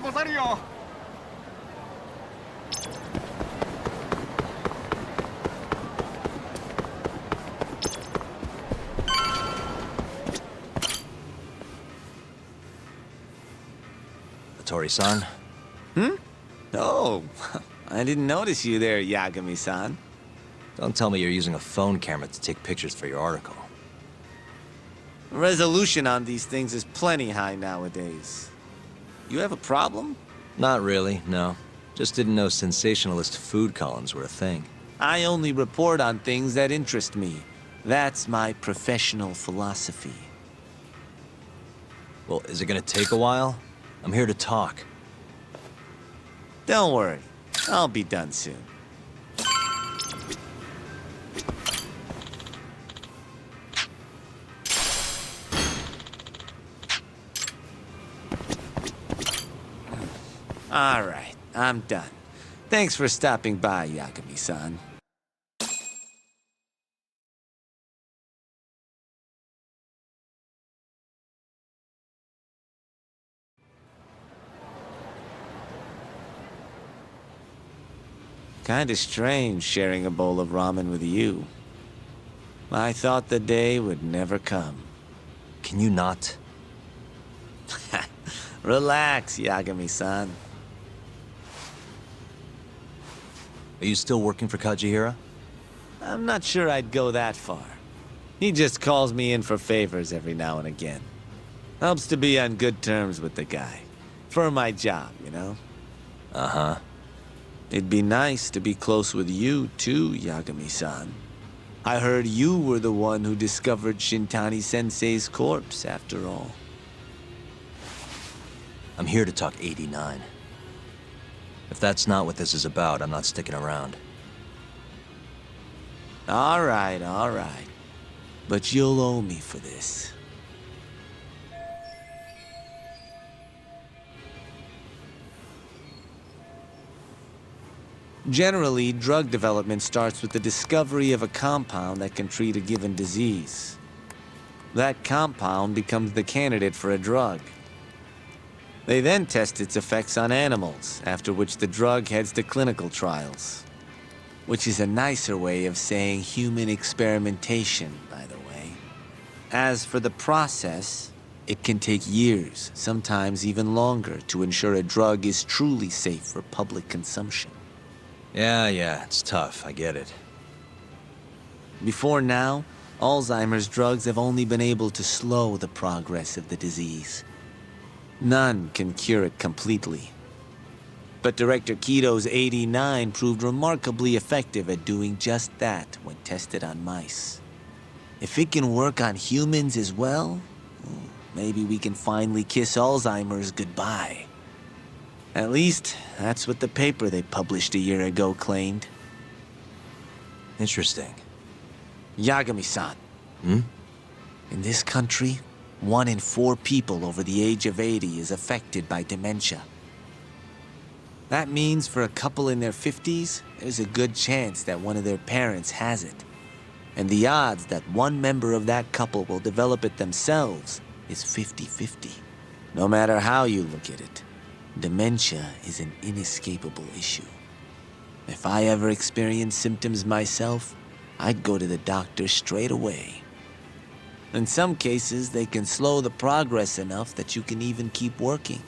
ござるよ。Tori-san? Oh, I didn't notice you there, Yagami-san. Don't tell me you're using a phone camera to take pictures for your article. Resolution on these things is plenty high nowadays. You have a problem? Not really, no. Just didn't know sensationalist food columns were a thing. I only report on things that interest me. That's my professional philosophy. Well, is it gonna take a while? I'm here to talk. Don't worry, I'll be done soon. All right, I'm done. Thanks for stopping by, Yagami-san. Kinda strange sharing a bowl of ramen with you. I thought the day would never come. Can you not? Relax, Yagami-san. Are you still working for Kajihira? I'm not sure I'd go that far. He just calls me in for favors every now and again. Helps to be on good terms with the guy. For my job, you know? Uh-huh. It'd be nice to be close with you, too, Yagami-san. I heard you were the one who discovered Shintani-sensei's corpse, after all. I'm here to talk 89. If that's not what this is about, I'm not sticking around. All right. But you'll owe me for this. Generally, drug development starts with the discovery of a compound that can treat a given disease. That compound becomes the candidate for a drug. They then test its effects on animals, after which the drug heads to clinical trials. Which is a nicer way of saying human experimentation, by the way. As for the process, it can take years, sometimes even longer, to ensure a drug is truly safe for public consumption. Yeah, it's tough, I get it. Before now, Alzheimer's drugs have only been able to slow the progress of the disease. None can cure it completely. But Director Kito's 89 proved remarkably effective at doing just that when tested on mice. If it can work on humans as well, maybe we can finally kiss Alzheimer's goodbye. At least, that's what the paper they published a year ago claimed. Interesting. Yagami-san. In this country, 1 in 4 people over the age of 80 is affected by dementia. That means for a couple in their 50s, there's a good chance that one of their parents has it. And the odds that one member of that couple will develop it themselves is 50-50. No matter how you look at it, dementia is an inescapable issue. If I ever experienced symptoms myself, I'd go to the doctor straight away. In some cases, they can slow the progress enough that you can even keep working.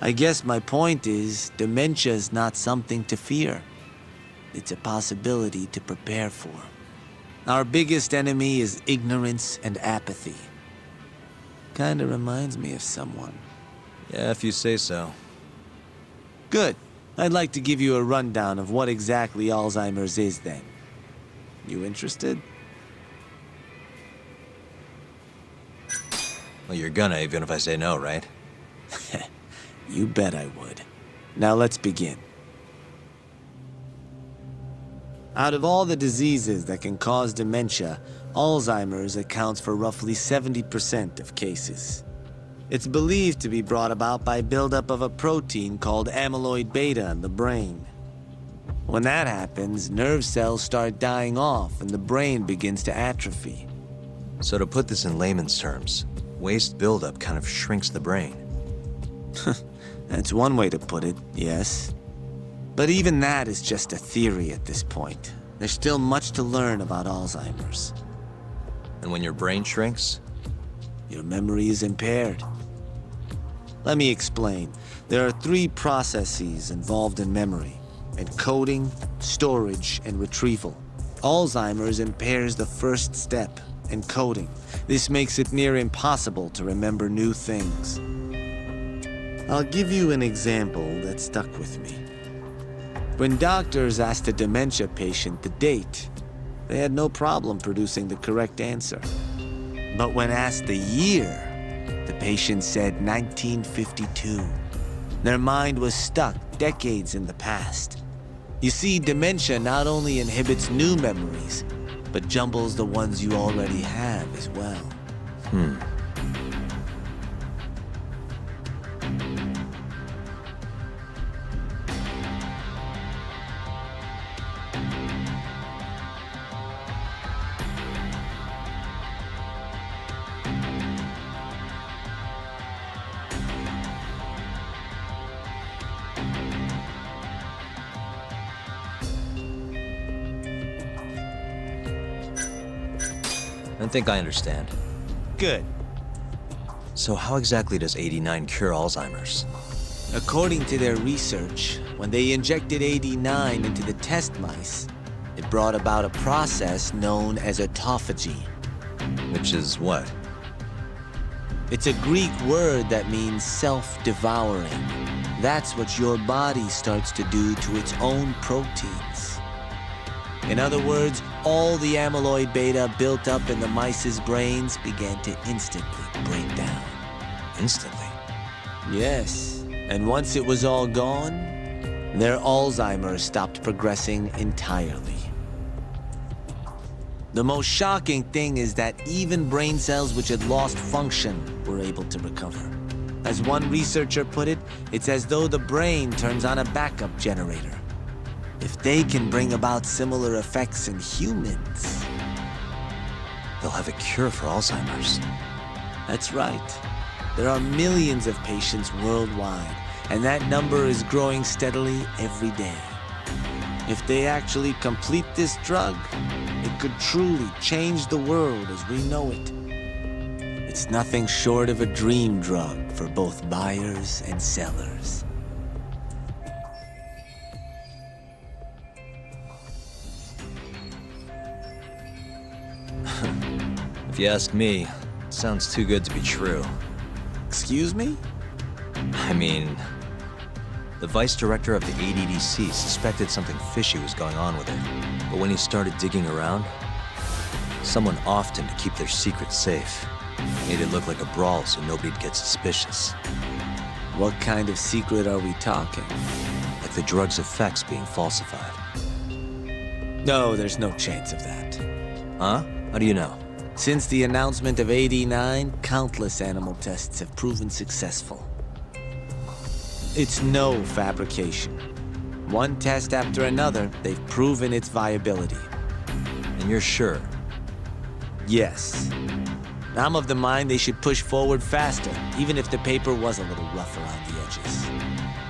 I guess my point is, dementia is not something to fear. It's a possibility to prepare for. Our biggest enemy is ignorance and apathy. Kinda reminds me of someone. Yeah, if you say so. Good. I'd like to give you a rundown of what exactly Alzheimer's is then. You interested? Well, you're gonna, even if I say no, right? You bet I would. Now let's begin. Out of all the diseases that can cause dementia, Alzheimer's accounts for roughly 70% of cases. It's believed to be brought about by buildup of a protein called amyloid beta in the brain. When that happens, nerve cells start dying off and the brain begins to atrophy. So to put this in layman's terms, waste buildup kind of shrinks the brain. That's one way to put it, yes. But even that is just a theory at this point. There's still much to learn about Alzheimer's. And when your brain shrinks? Your memory is impaired. Let me explain. There are 3 processes involved in memory: encoding, storage, and retrieval. Alzheimer's impairs the first step, encoding. This makes it near impossible to remember new things. I'll give you an example that stuck with me. When doctors asked a dementia patient the date, they had no problem producing the correct answer. But when asked the year, the patient said 1952. Their mind was stuck decades in the past. You see, dementia not only inhibits new memories, but jumbles the ones you already have as well. I think I understand. Good. So how exactly does A.D.D.C cure Alzheimer's? According to their research, when they injected A.D.D.C into the test mice, it brought about a process known as autophagy. Which is what? It's a Greek word that means self-devouring. That's what your body starts to do to its own proteins. In other words, all the amyloid beta built up in the mice's brains began to instantly break down. Instantly? Yes, and once it was all gone, their Alzheimer's stopped progressing entirely. The most shocking thing is that even brain cells which had lost function were able to recover. As one researcher put it, it's as though the brain turns on a backup generator. If they can bring about similar effects in humans, They'll have a cure for Alzheimer's. that's right. There are millions of patients worldwide, and that number is growing steadily every day. If they actually complete this drug, it could truly change the world as we know it. It's nothing short of a dream drug for both buyers and sellers. If you ask me, it sounds too good to be true. Excuse me? I mean, the vice director of the A.D.D.C suspected something fishy was going on with it. But when he started digging around, someone offed him to keep their secret safe. Made it look like a brawl so nobody'd get suspicious. What kind of secret are we talking? Like the drug's effects being falsified. No, there's no chance of that. Huh? How do you know? Since the announcement of A.D.D.C, countless animal tests have proven successful. It's no fabrication. One test after another, they've proven its viability. And you're sure? Yes. I'm of the mind they should push forward faster, even if the paper was a little rough around the edges.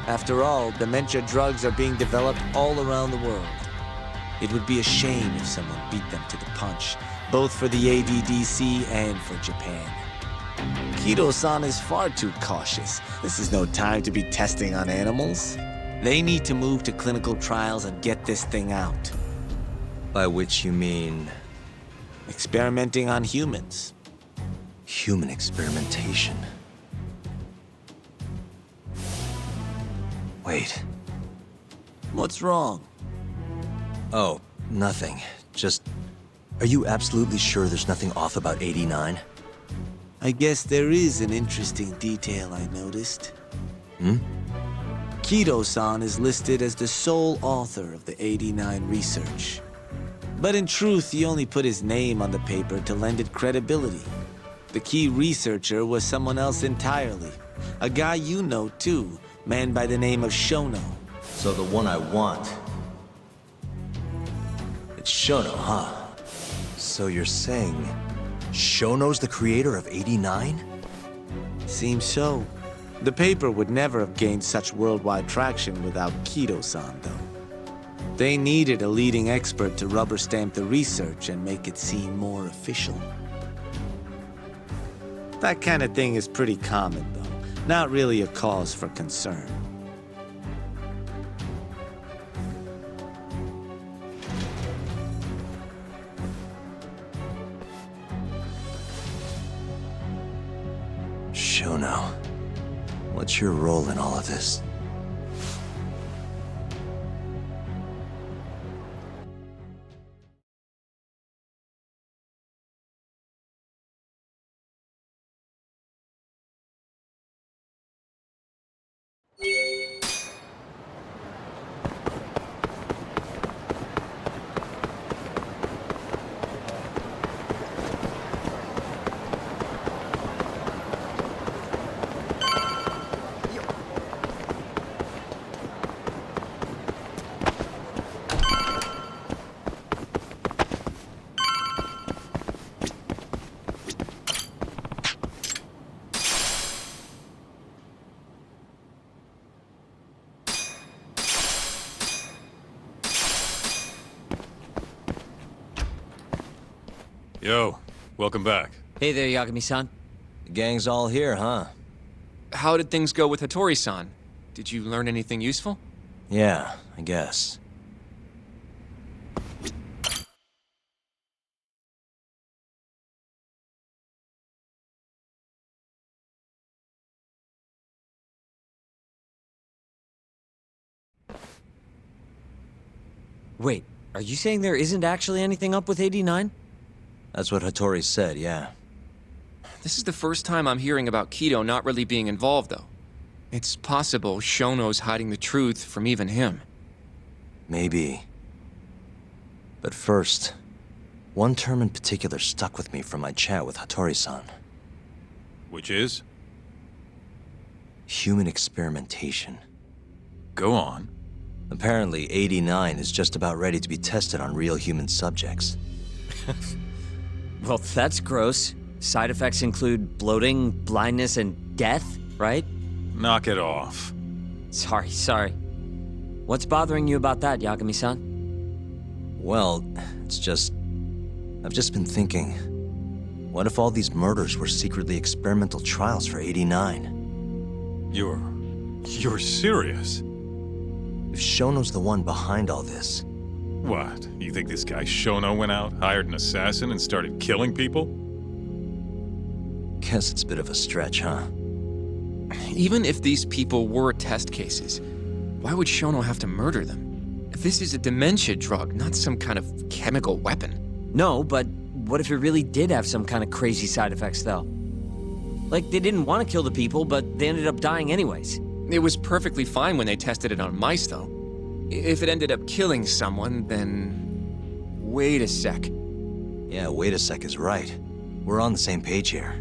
After all, dementia drugs are being developed all around the world. It would be a shame if someone beat them to the punch, both for the A.D.D.C and for Japan. Kido-san is far too cautious. This is no time to be testing on animals. They need to move to clinical trials and get this thing out. By which you mean Experimenting on humans. human experimentation. Wait. What's wrong? Oh, nothing. Just, are you absolutely sure there's nothing off about A.D.D.C? I guess there is an interesting detail I noticed. Kido-san is listed as the sole author of the A.D.D.C research. But in truth, he only put his name on the paper to lend it credibility. The key researcher was someone else entirely. A guy you know too, man by the name of Shono. So the one I want. It's Shono, huh? So you're saying Shono's the creator of A.D.D.C? Seems so. The paper would never have gained such worldwide traction without Kido-san, though. They needed a leading expert to rubber stamp the research and make it seem more official. That kind of thing is pretty common, though. Not really a cause for concern. Shono, what's your role in all of this? Yo, welcome back. Hey there, Yagami-san. The gang's all here, huh? How did things go with Hattori-san? Did you learn anything useful? Yeah, I guess. Wait, are you saying there isn't actually anything up with AD.D.C? That's what Hattori said, yeah. This is the first time I'm hearing about Kido not really being involved, though. It's possible Shono's hiding the truth from even him. Maybe. But first, one term in particular stuck with me from my chat with Hattori-san. Which is? Human experimentation. Go on. Apparently, A.D.D.C is just about ready to be tested on real human subjects. Well, that's gross. Side effects include bloating, blindness, and death, right? Knock it off. Sorry. What's bothering you about that, Yagami-san? Well, it's just... I've just been thinking... What if all these murders were secretly experimental trials for A.D.D.C? You're serious? If Shono's the one behind all this... What? You think this guy Shono went out, hired an assassin, and started killing people? Guess it's a bit of a stretch, huh? Even if these people were test cases, why would Shono have to murder them? This is a dementia drug, not some kind of chemical weapon. No, but what if it really did have some kind of crazy side effects, though? Like, they didn't want to kill the people, but they ended up dying anyways. It was perfectly fine when they tested it on mice, though. If it ended up killing someone, then... Wait a sec. Yeah, wait a sec is right. We're on the same page here.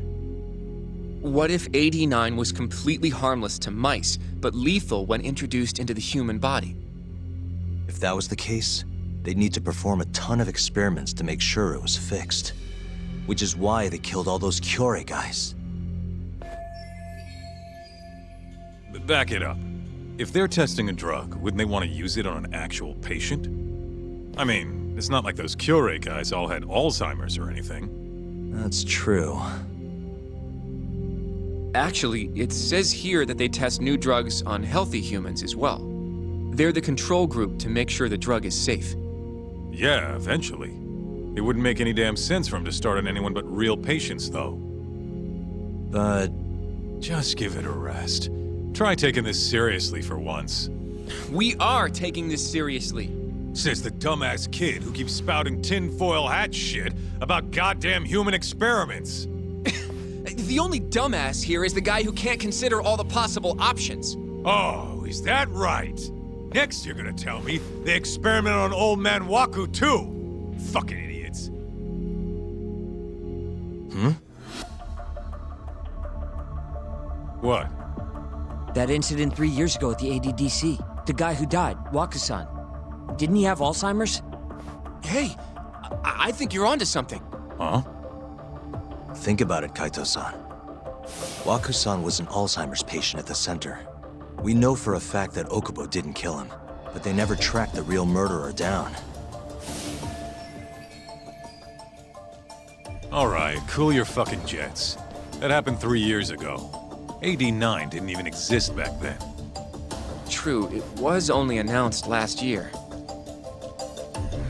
What if AD.D.C was completely harmless to mice, but lethal when introduced into the human body? If that was the case, they'd need to perform a ton of experiments to make sure it was fixed. Which is why they killed all those Kyorei guys. But back it up. If they're testing a drug, wouldn't they want to use it on an actual patient? I mean, it's not like those Kyorei guys all had Alzheimer's or anything. That's true. Actually, it says here that they test new drugs on healthy humans as well. They're the control group to make sure the drug is safe. Yeah, eventually. It wouldn't make any damn sense for them to start on anyone but real patients, though. But... Just give it a rest. Try taking this seriously for once. We are taking this seriously. Says the dumbass kid who keeps spouting tinfoil hat shit about goddamn human experiments. The only dumbass here is the guy who can't consider all the possible options. Oh, is that right? Next you're gonna tell me they experiment on old man Waku too. Fucking idiots. What? That incident 3 years ago at the A.D.D.C. The guy who died, Waku-san. Didn't he have Alzheimer's? Hey, I think you're onto something. Huh? think about it, Kaito-san. Waku-san was an Alzheimer's patient at the center. We know for a fact that Okubo didn't kill him, but they never tracked the real murderer down. All right, cool your fucking jets. That happened 3 years ago. AD.9 didn't even exist back then. True, it was only announced last year.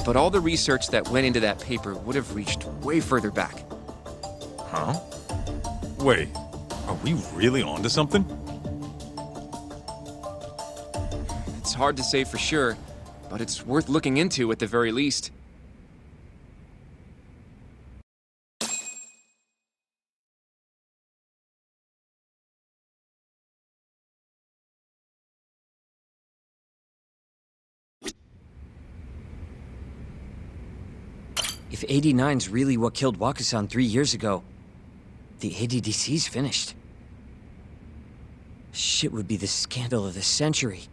But all the research that went into that paper would have reached way further back. Huh? Wait, are we really onto something? It's hard to say for sure, but it's worth looking into at the very least. If 89's really what killed Waku-san 3 years ago, the A.D.D.C's finished. Shit would be the scandal of the century.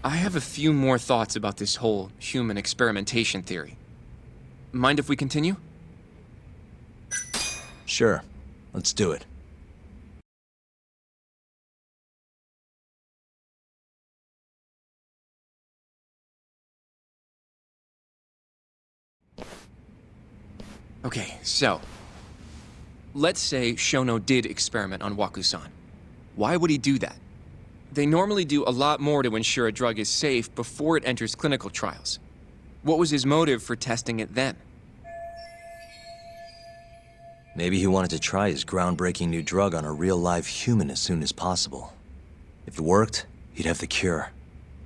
I have a few more thoughts about this whole human experimentation theory. Mind if we continue? Sure, let's do it. Okay, so let's say Shono did experiment on Waku-san. Why would he do that? They normally do a lot more to ensure a drug is safe before it enters clinical trials. What was his motive for testing it then? Maybe he wanted to try his groundbreaking new drug on a real live human as soon as possible. If it worked, he'd have the cure.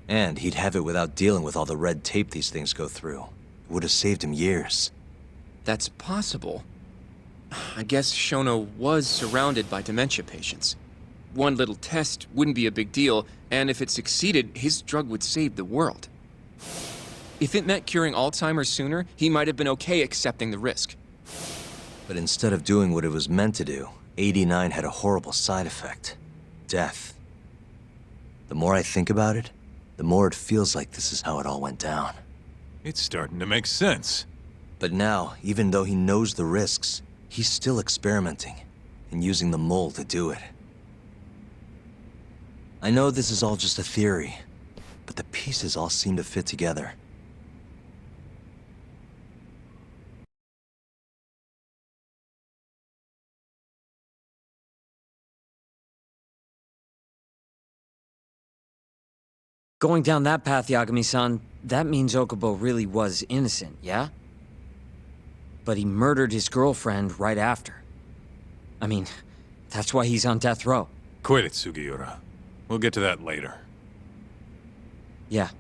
And he'd have it without dealing with all the red tape these things go through. It would have saved him years. That's possible. I guess Shono was surrounded by dementia patients. One little test wouldn't be a big deal, and if it succeeded, his drug would save the world. If it meant curing Alzheimer's sooner, he might have been okay accepting the risk. But instead of doing what it was meant to do, 89 had a horrible side effect. Death. The more I think about it, the more it feels like this is how it all went down. It's starting to make sense. But now, even though he knows the risks, he's still experimenting and using the mole to do it. I know this is all just a theory, but the pieces all seem to fit together. Going down that path, Yagami-san, that means Okubo really was innocent, yeah? But he murdered his girlfriend right after. I mean, that's why he's on death row. Quit it, Sugiura. We'll get to that later. Yeah.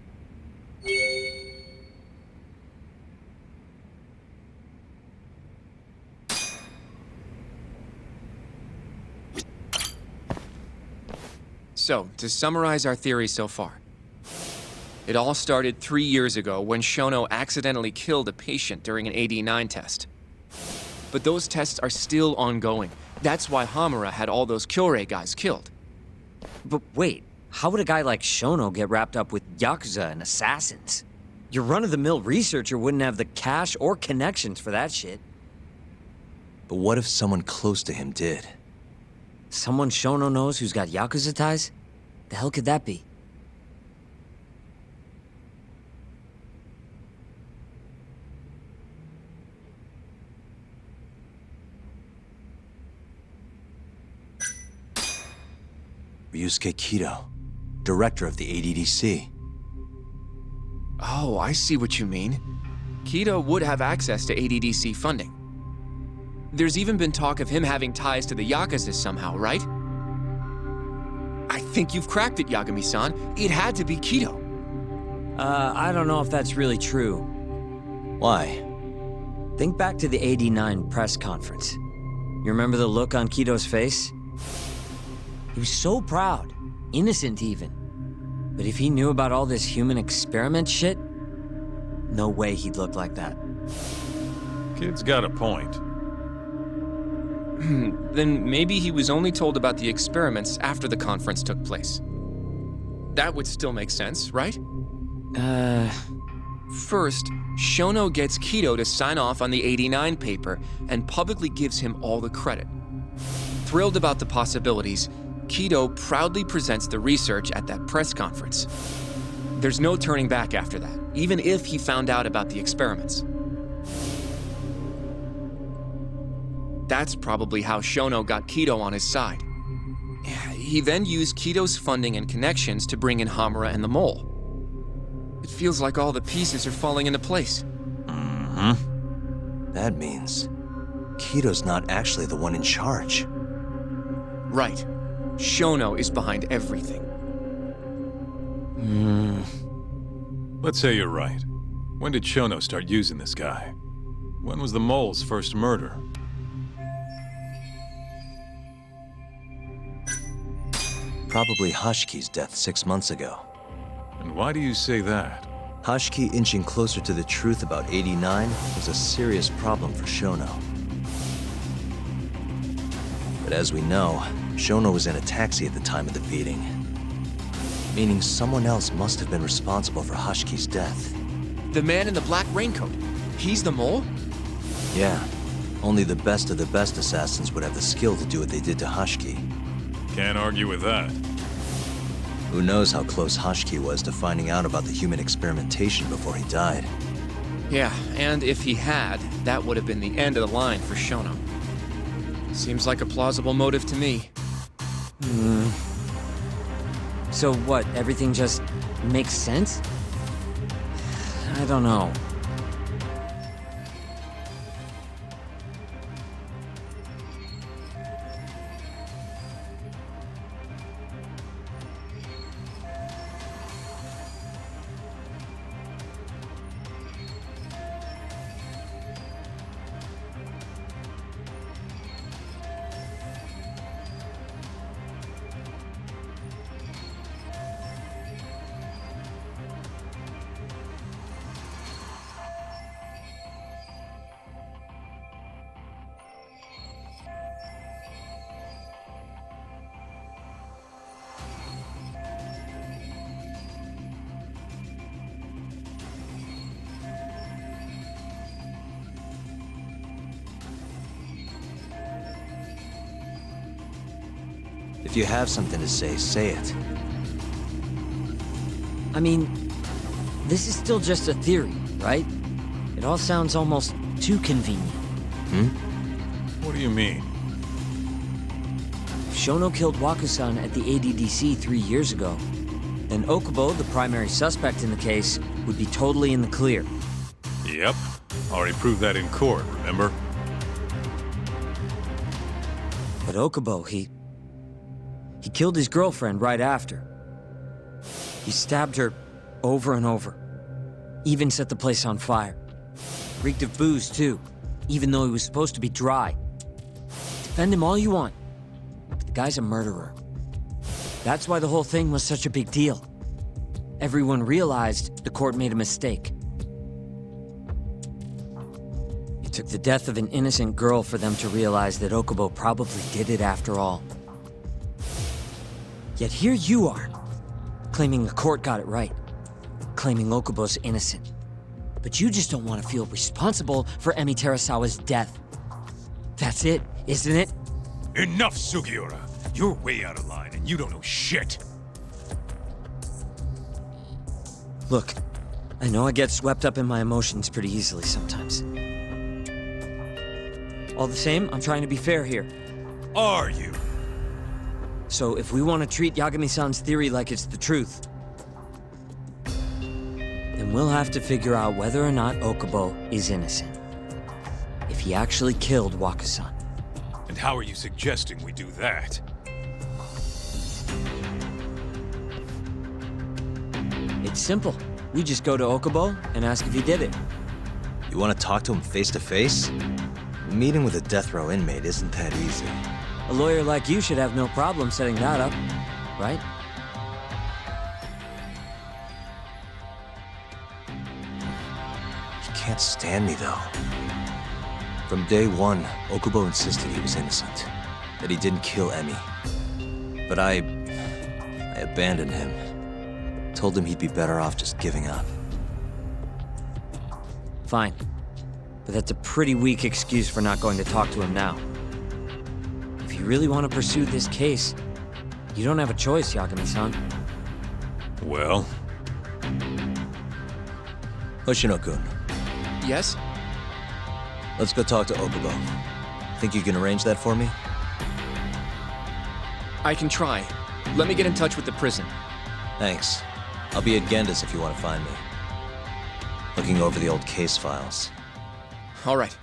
So, to summarize our theory so far. It all started 3 years ago when Shono accidentally killed a patient during an AD.9 test. But those tests are still ongoing. That's why Hamura had all those Kyorei guys killed. But wait, how would a guy like Shono get wrapped up with Yakuza and assassins? Your run-of-the-mill researcher wouldn't have the cash or connections for that shit. But what if someone close to him did? Someone Shono knows who's got Yakuza ties? The hell could that be? Ryusuke Kido, director of the A.D.D.C. Oh, I see what you mean. Kido would have access to A.D.D.C funding. There's even been talk of him having ties to the Yakuza somehow, right? I think you've cracked it, Yagami-san. It had to be Kido. I don't know if that's really true. Why? Think back to the AD.9 press conference. You remember the look on Kido's face? He was so proud, innocent even. But if he knew about all this human experiment shit, no way he'd look like that. Kid's got a point. Then maybe he was only told about the experiments after the conference took place. That would still make sense, right? First, Shono gets Kido to sign off on the '89 paper and publicly gives him all the credit. Thrilled about the possibilities, Kido proudly presents the research at that press conference. There's no turning back after that, even if he found out about the experiments. That's probably how Shono got Kido on his side. He then used Kido's funding and connections to bring in Hamura and the Mole. It feels like all the pieces are falling into place. That means Kido's not actually the one in charge. Right. Shono is behind everything. Let's say you're right. When did Shono start using this guy? When was the mole's first murder? Probably Hashki's death 6 months ago. And why do you say that? Hashki inching closer to the truth about 89 was a serious problem for Shono. But as we know, Shono was in a taxi at the time of the beating. Meaning someone else must have been responsible for Hashki's death. The man in the black raincoat. He's the Mole? Yeah, only the best of the best assassins would have the skill to do what they did to Hashki. Can't argue with that. Who knows how close Hashki was to finding out about the human experimentation before he died. Yeah, and if he had, that would have been the end of the line for Shono. Seems like a plausible motive to me. So what, everything just makes sense? I don't know. If you have something to say it. I mean, this is still just a theory, right? It all sounds almost too convenient. What do you mean? If Shono killed Waku-san at the A.D.D.C 3 years ago, then Okubo, the primary suspect in the case, would be totally in the clear. Yep. Already proved that in court, remember? But Okubo, he killed his girlfriend right after. He stabbed her over and over. Even set the place on fire. Reeked of booze, too, even though he was supposed to be dry. Defend him all you want, but the guy's a murderer. That's why the whole thing was such a big deal. Everyone realized the court made a mistake. It took the death of an innocent girl for them to realize that Okubo probably did it after all. Yet here you are, claiming the court got it right, claiming Okubo's innocent. But you just don't want to feel responsible for Emi Terasawa's death. That's it, isn't it? Enough, Sugiura! You're way out of line and you don't know shit! Look, I know I get swept up in my emotions pretty easily sometimes. All the same, I'm trying to be fair here. Are you? So if we want to treat Yagami-san's theory like it's the truth, then we'll have to figure out whether or not Okubo is innocent. If he actually killed Waku-san. And how are you suggesting we do that? It's simple. We just go to Okubo and ask if he did it. You want to talk to him face to face? Meeting with a death row inmate isn't that easy. A lawyer like you should have no problem setting that up, right? He can't stand me, though. From day one, Okubo insisted he was innocent, that he didn't kill Emi. But I abandoned him. Told him he'd be better off just giving up. Fine. But that's a pretty weak excuse for not going to talk to him now. If you really want to pursue this case, you don't have a choice, Yagami-san. Well, Hoshino-kun, Yes? let's go talk to Okubo. Think you can arrange that for me? I can try. Let me get in touch with the prison. Thanks. I'll be at Genda's if you want to find me. Looking over the old case files. All right.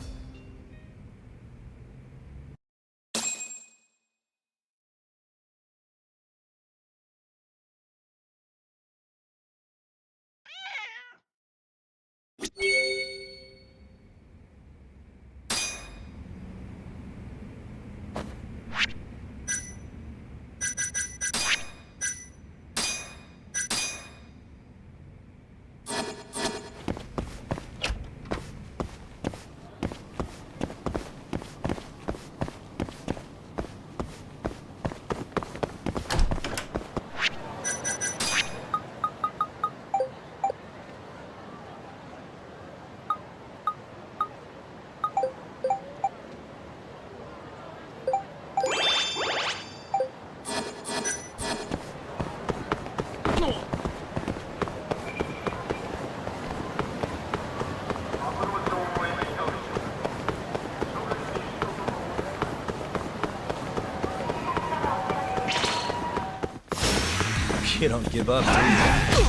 You don't give up, do you?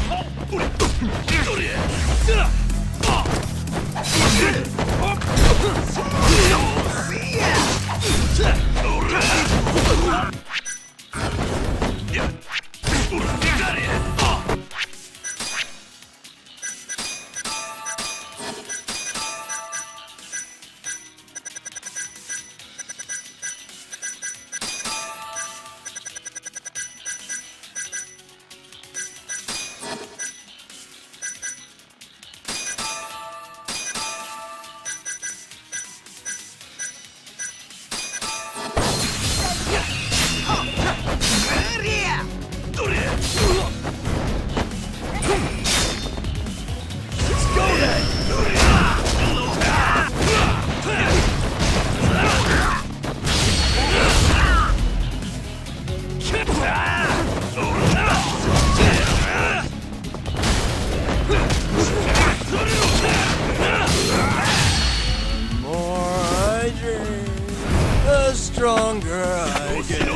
Stronger I get.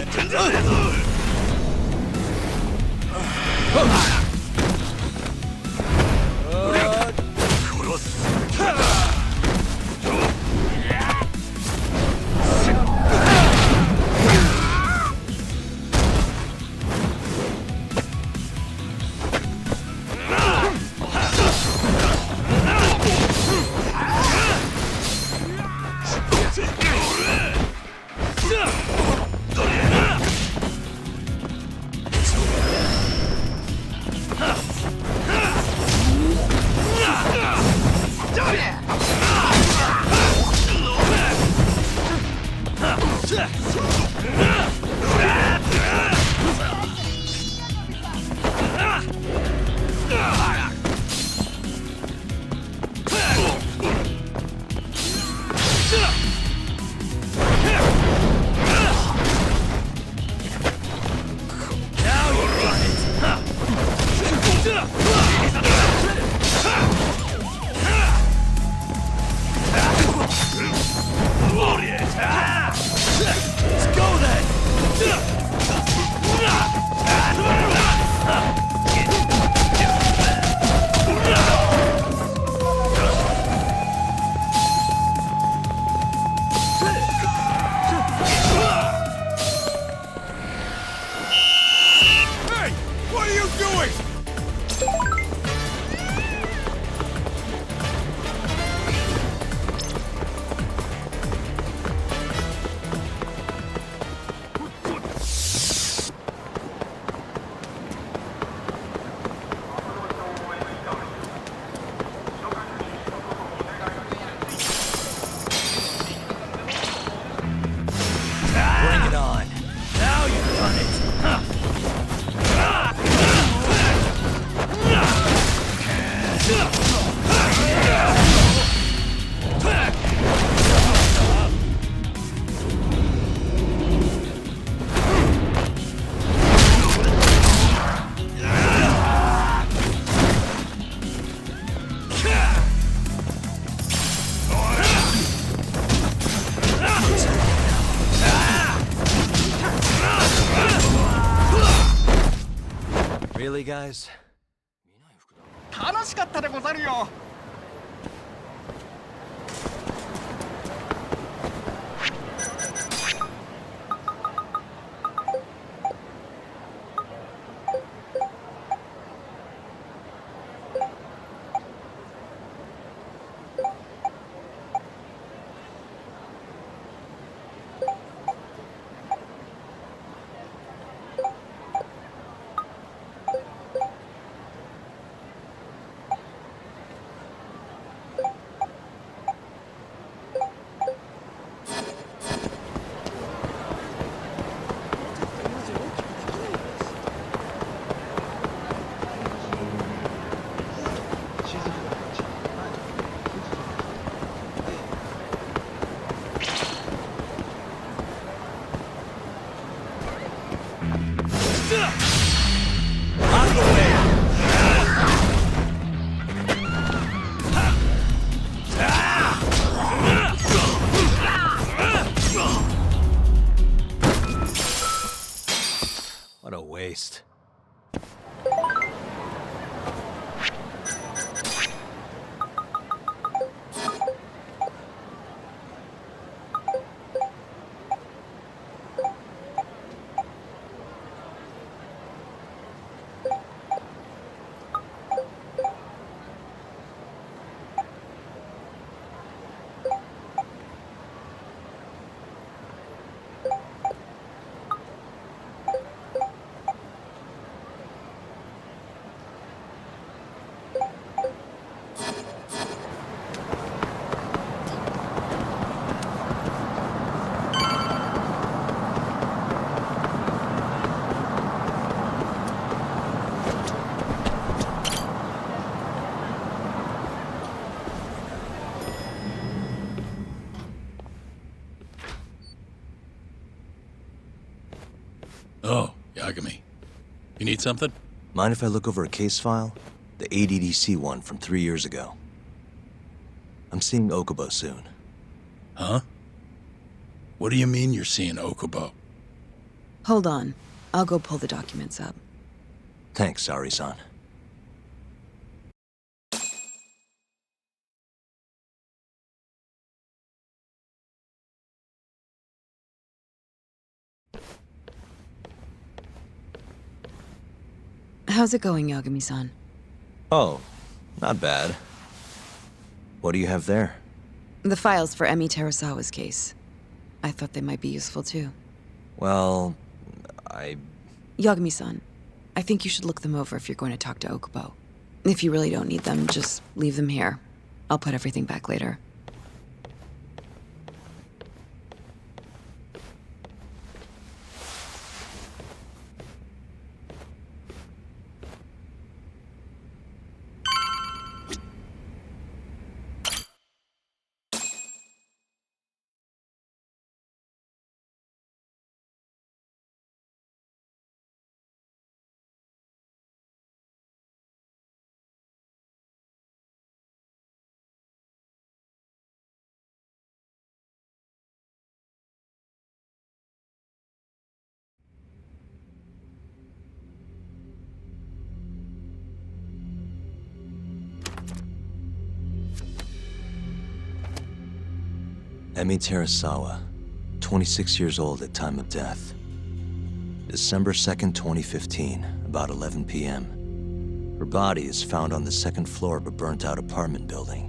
guys. 楽しかったでござるよ。What a waste. Oh, Yagami. You need something? Mind if I look over a case file? The A.D.D.C one from 3 years ago. I'm seeing Okubo soon. Huh? What do you mean you're seeing Okubo? Hold on. I'll go pull the documents up. Thanks, Ari-san. How's it going, Yagami-san? Oh, not bad. What do you have there? The files for Emi Terasawa's case. I thought they might be useful too. Well, Yagami-san, I think you should look them over if you're going to talk to Okubo. If you really don't need them, just leave them here. I'll put everything back later. Emi Terasawa, 26 years old at time of death. December 2nd, 2015, about 11 p.m. Her body is found on the second floor of a burnt-out apartment building.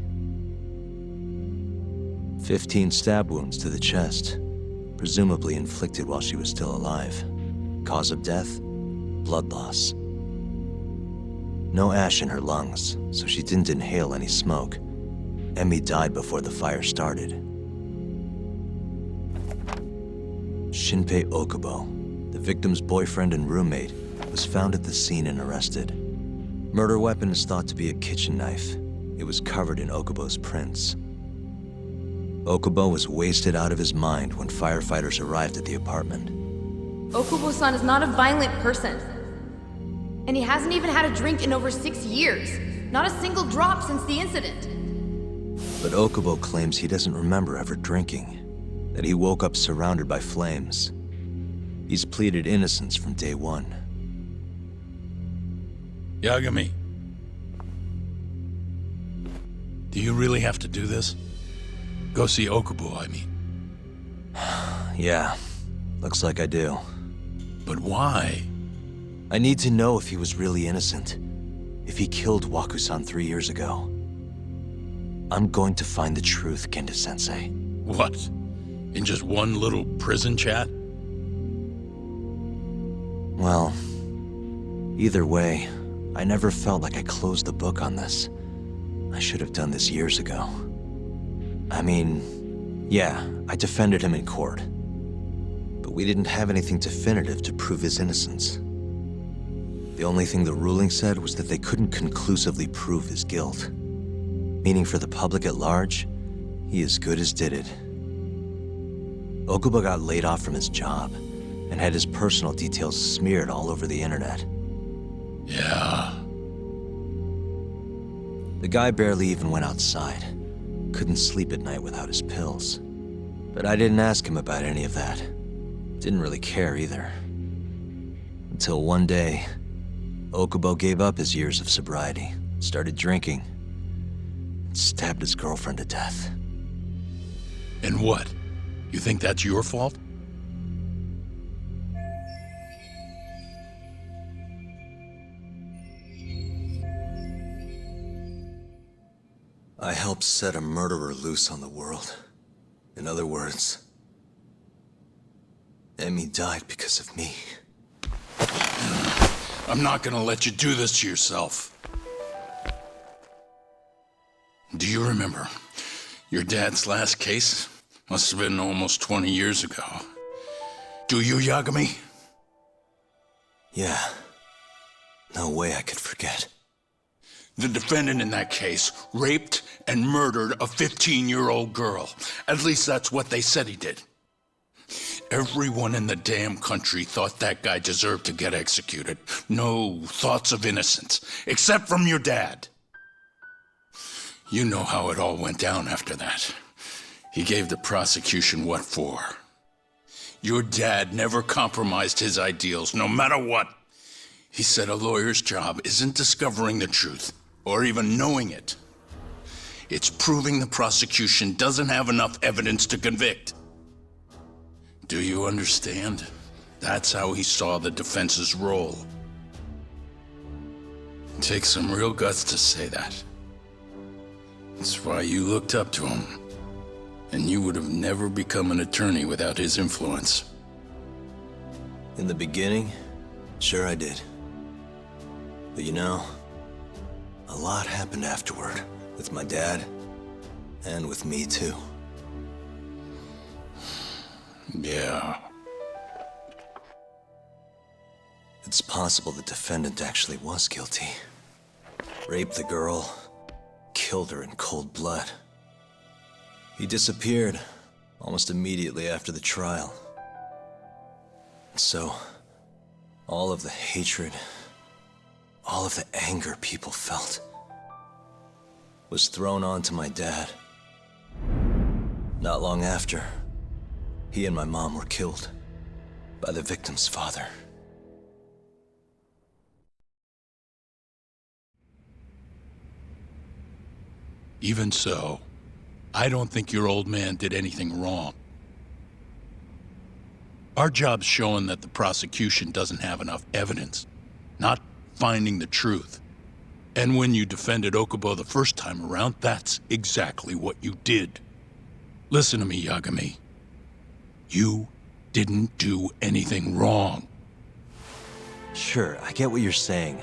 15 stab wounds to the chest, presumably inflicted while she was still alive. Cause of death? Blood loss. No ash in her lungs, so she didn't inhale any smoke. Emi died before the fire started. Shinpei Okubo, the victim's boyfriend and roommate, was found at the scene and arrested. Murder weapon is thought to be a kitchen knife. It was covered in Okubo's prints. Okubo was wasted out of his mind when firefighters arrived at the apartment. Okubo-san is not a violent person. And he hasn't even had a drink in over 6 years. Not a single drop since the incident. But Okubo claims he doesn't remember ever drinking, that he woke up surrounded by flames. He's pleaded innocence from day one. Yagami. Do you really have to do this? Go see Okubo, I mean. Yeah, looks like I do. But why? I need to know if he was really innocent. If he killed Waku-san 3 years ago. I'm going to find the truth, Kendo-sensei. What? In just one little prison chat? Well, either way, I never felt like I closed the book on this. I should have done this years ago. I mean, yeah, I defended him in court. But we didn't have anything definitive to prove his innocence. The only thing the ruling said was that they couldn't conclusively prove his guilt. Meaning for the public at large, he as good as did it. Okubo got laid off from his job and had his personal details smeared all over the internet. Yeah. The guy barely even went outside. Couldn't sleep at night without his pills. But I didn't ask him about any of that. Didn't really care either. Until one day, Okubo gave up his years of sobriety, started drinking, and stabbed his girlfriend to death. And what? You think that's your fault? I helped set a murderer loose on the world. In other words, Emmy died because of me. I'm not gonna let you do this to yourself. Do you remember your dad's last case? Must have been almost 20 years ago. Do you, Yagami? Yeah. No way I could forget. The defendant in that case raped and murdered a 15-year-old girl. At least that's what they said he did. Everyone in the damn country thought that guy deserved to get executed. No thoughts of innocence, except from your dad. You know how it all went down after that. He gave the prosecution what for. Your dad never compromised his ideals, no matter what. He said a lawyer's job isn't discovering the truth, or even knowing it. It's proving the prosecution doesn't have enough evidence to convict. Do you understand? That's how he saw the defense's role. It takes some real guts to say that. That's why you looked up to him. And you would have never become an attorney without his influence. In the beginning, sure I did. But you know, a lot happened afterward, with my dad, and with me too. Yeah. It's possible the defendant actually was guilty. Raped the girl, killed her in cold blood. He disappeared almost immediately after the trial. So, all of the hatred, all of the anger people felt was thrown onto my dad. Not long after, he and my mom were killed by the victim's father. Even so, I don't think your old man did anything wrong. Our job's showing that the prosecution doesn't have enough evidence, not finding the truth. And when you defended Okubo the first time around, that's exactly what you did. Listen to me, Yagami. You didn't do anything wrong. Sure, I get what you're saying.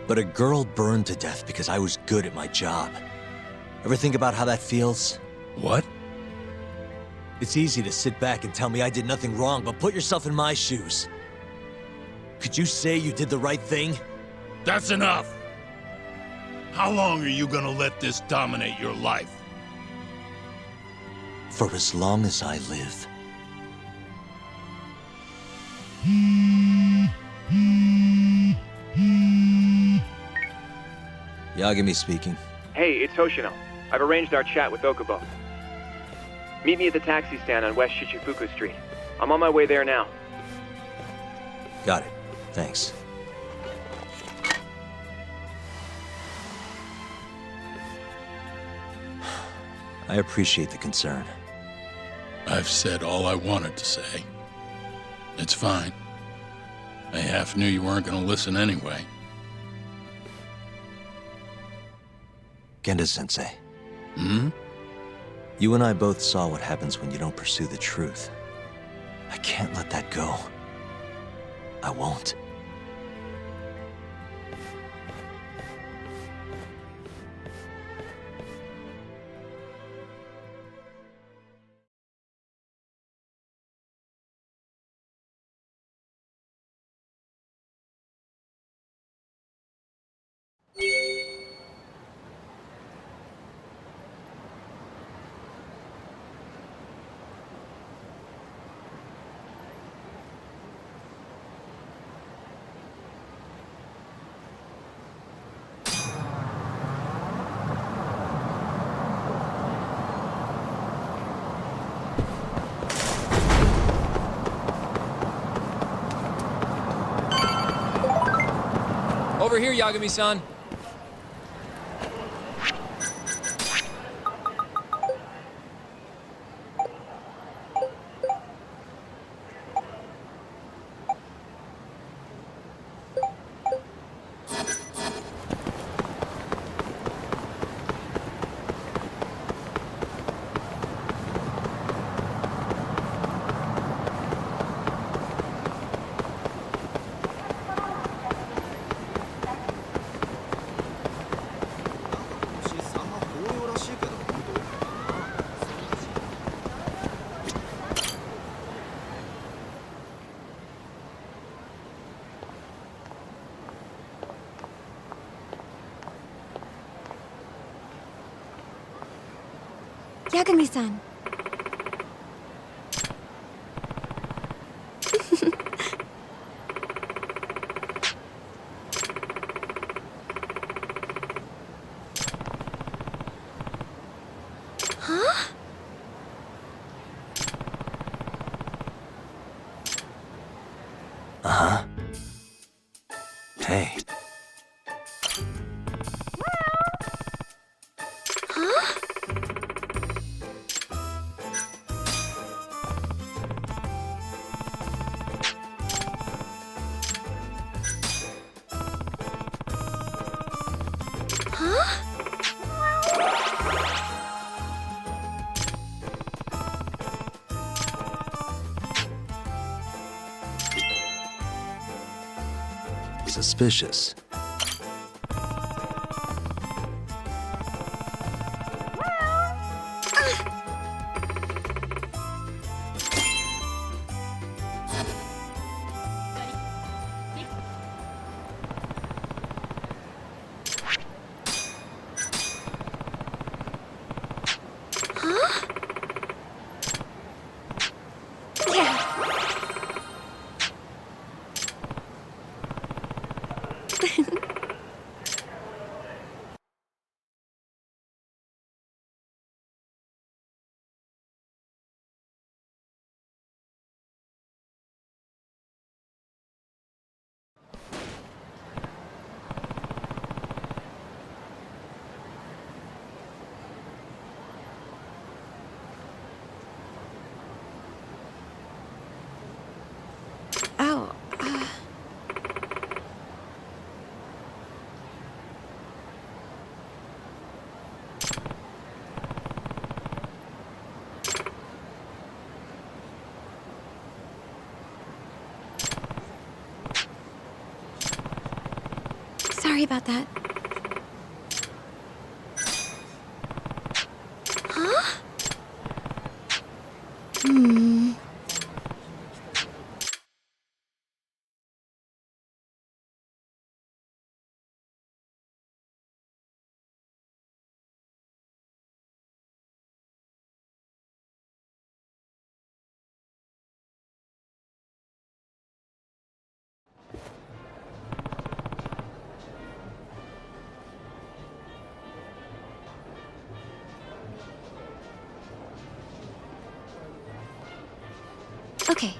But a girl burned to death because I was good at my job. Ever think about how that feels? What? It's easy to sit back and tell me I did nothing wrong, but put yourself in my shoes. Could you say you did the right thing? That's enough! How long are you gonna let this dominate your life? For as long as I live. Yagami speaking. Hey, it's Hoshino. I've arranged our chat with Okubo. Meet me at the taxi stand on West Shichifuku Street. I'm on my way there now. Got it. Thanks. I appreciate the concern. I've said all I wanted to say. It's fine. I half knew you weren't gonna listen anyway. Genda-sensei. Hmm? You and I both saw what happens when you don't pursue the truth. I can't let that go. I won't. Over here, Yagami-san. Yagami-san. Huh? Uh-huh. Hey. Huh? Huh? Suspicious. Huh? Yeah. Oh, sorry about that. Huh? Hmm. Okay.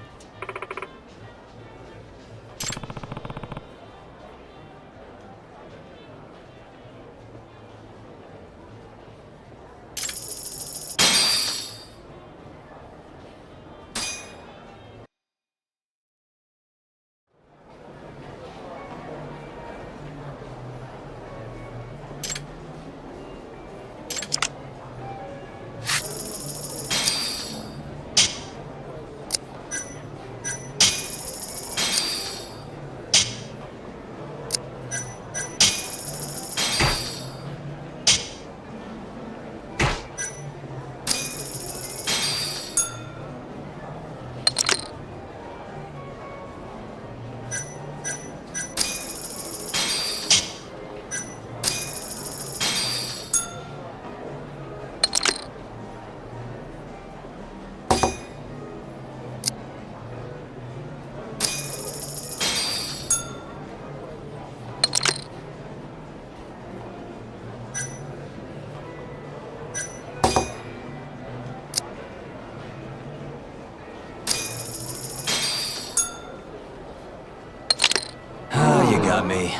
me.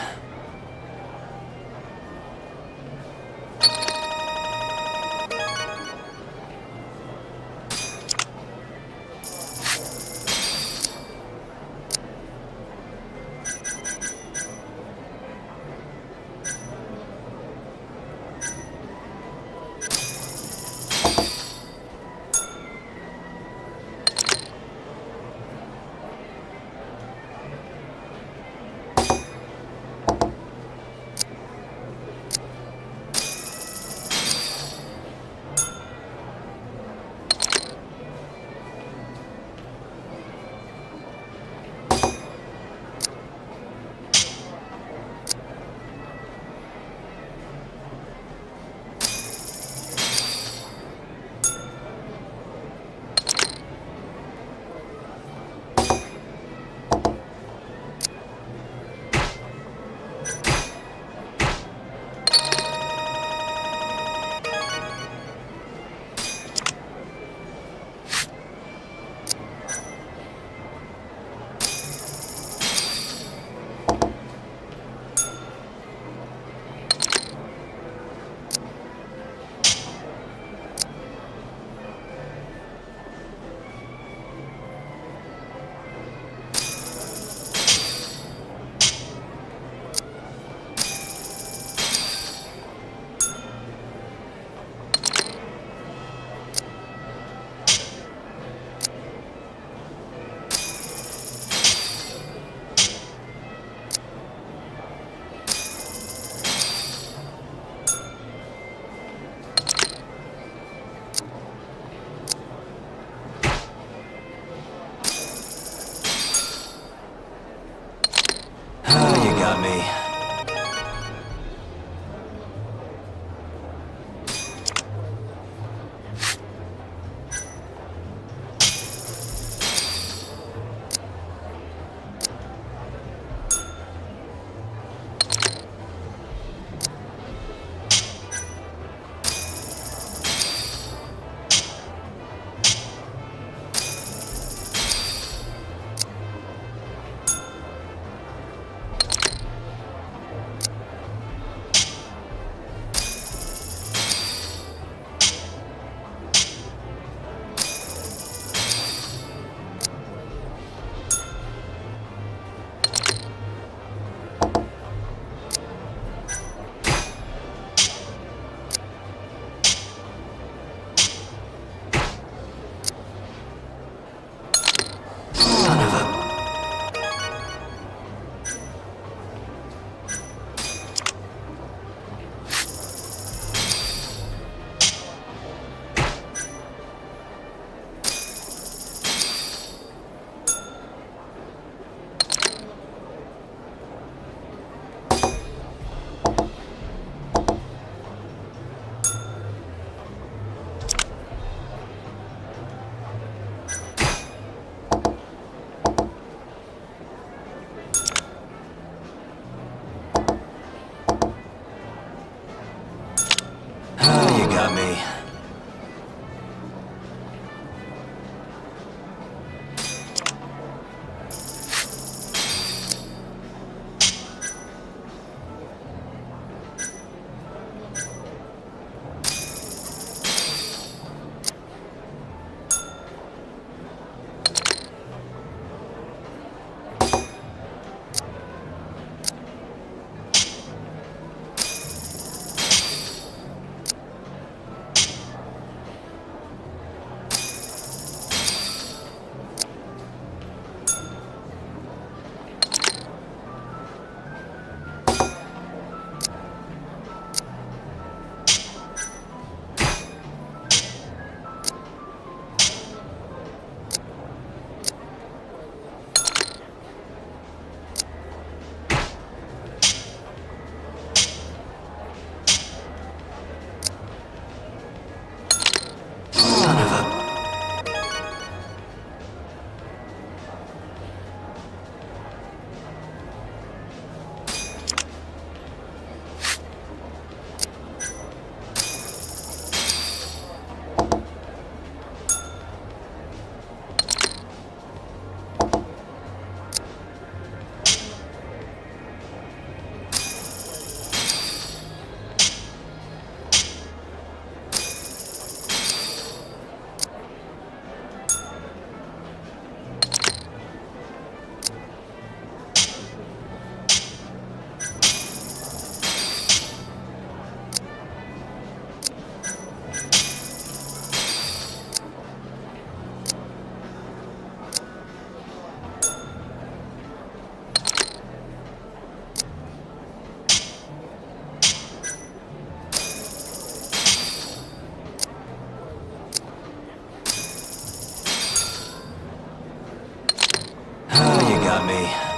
me.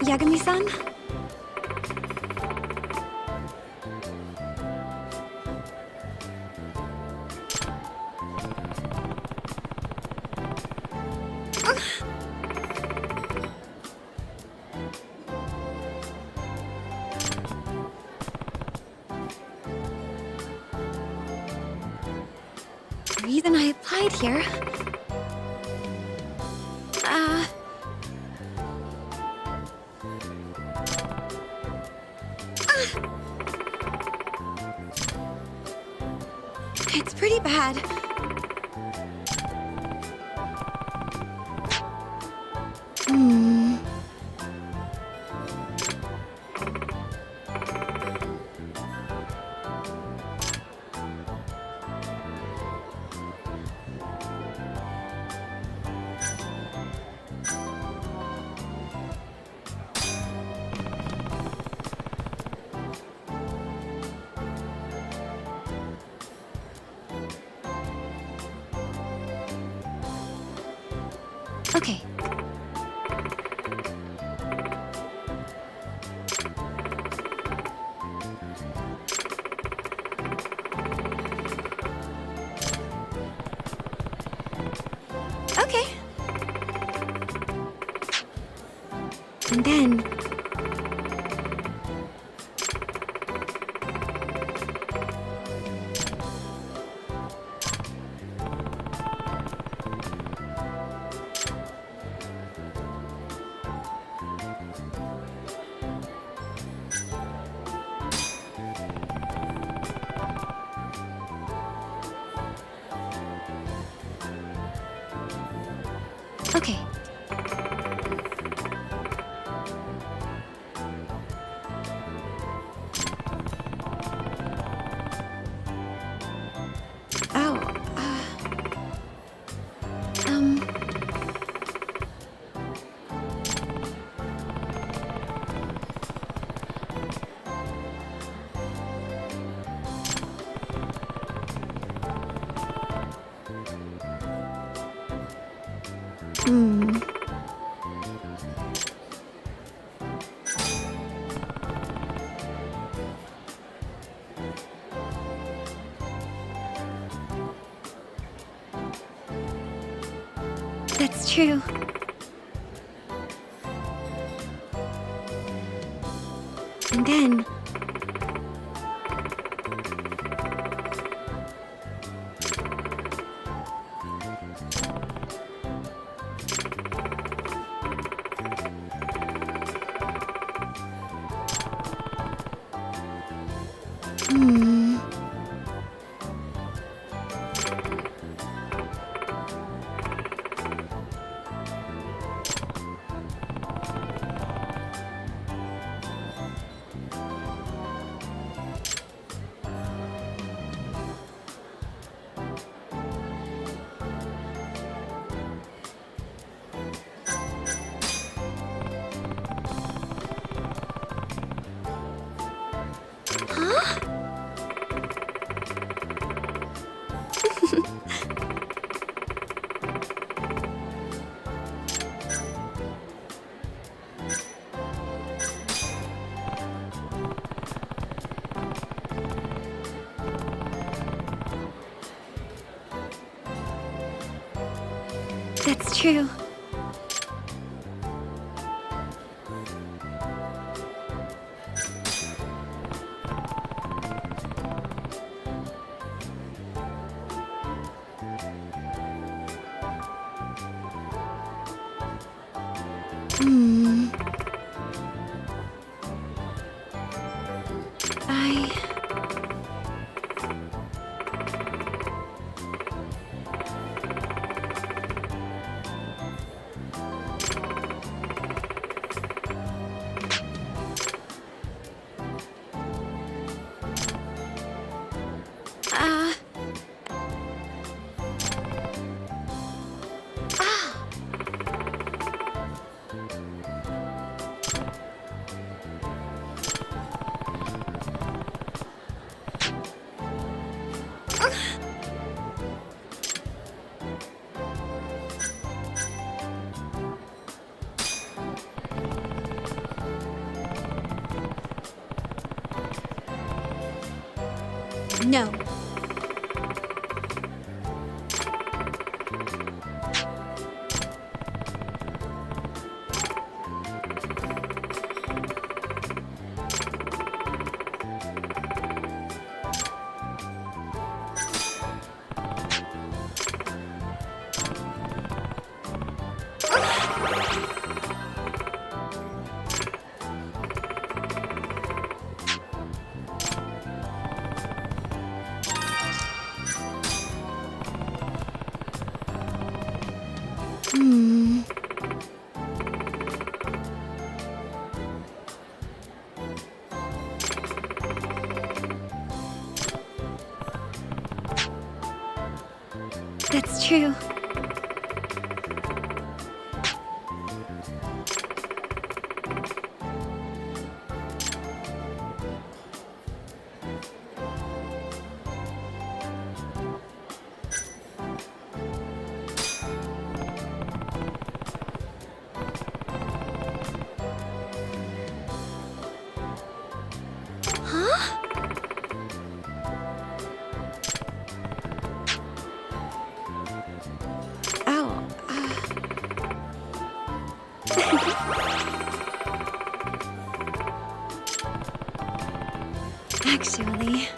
Yagami-san? The reason I applied here... It's pretty bad. Okay. Okay. And then... That's true. And then... That's true. No. That's true. Actually...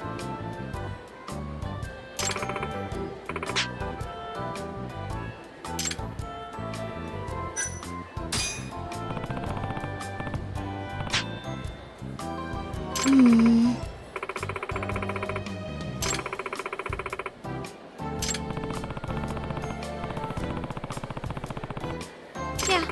Yeah.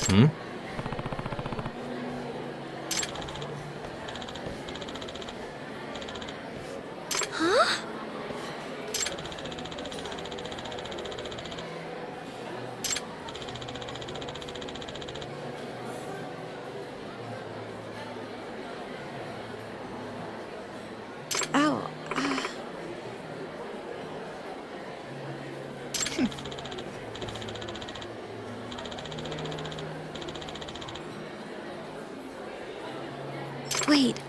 Hmm? Huh? Oh, wait.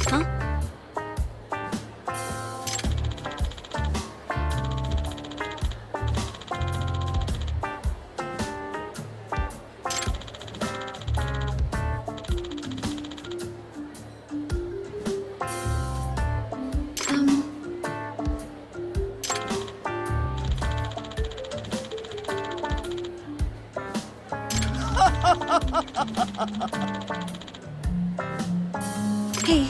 Huh? Hey.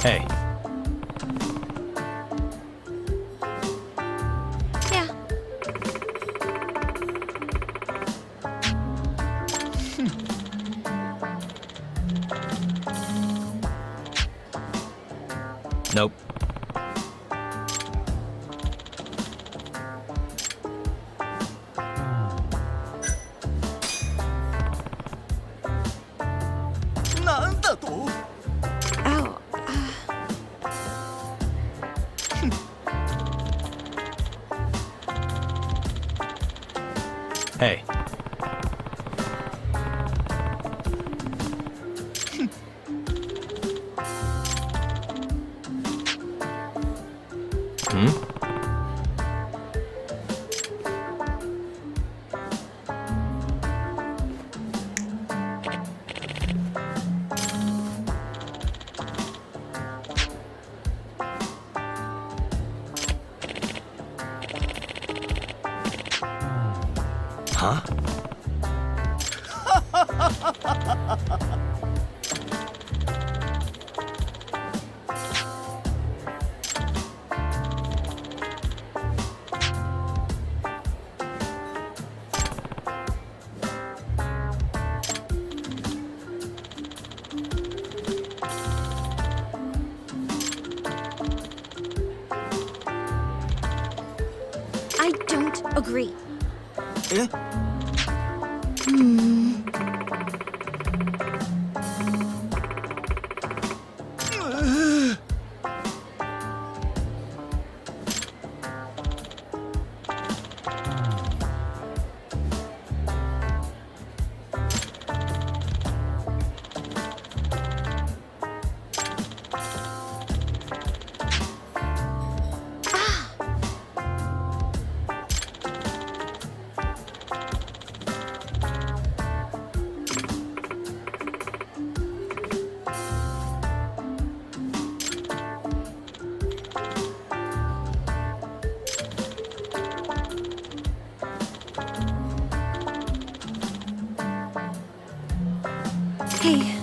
Hey. Yeah. Nope. Oh, Hey. Hmm? Huh? I don't agree. Eh? Hey.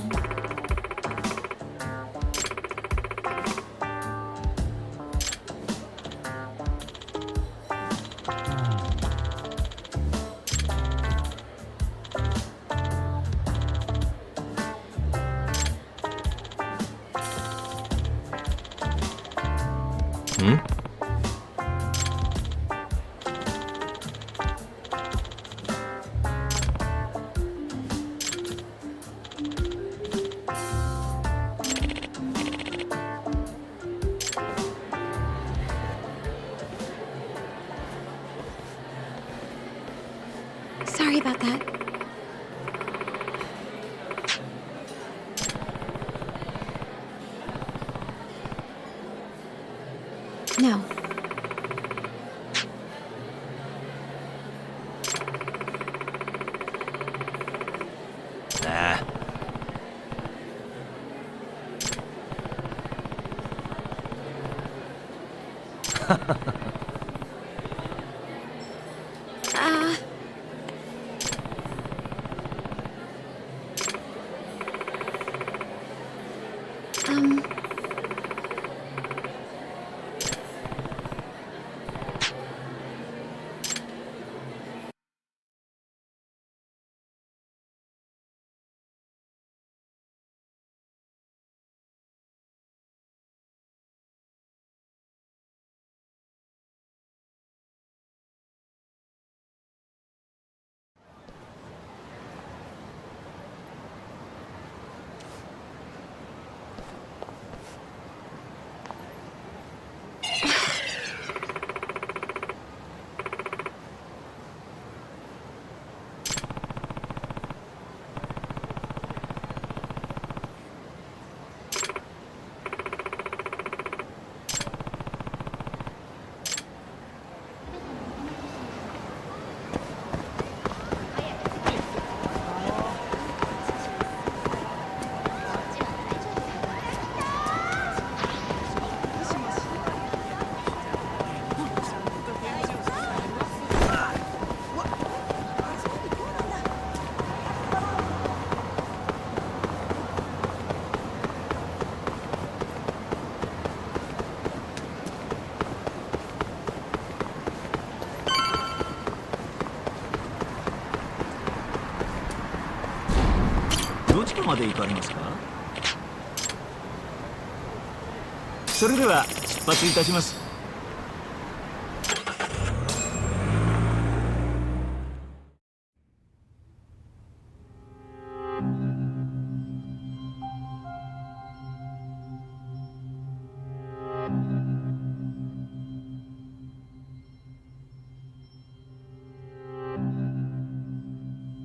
Hmm? No. Nah. Uh...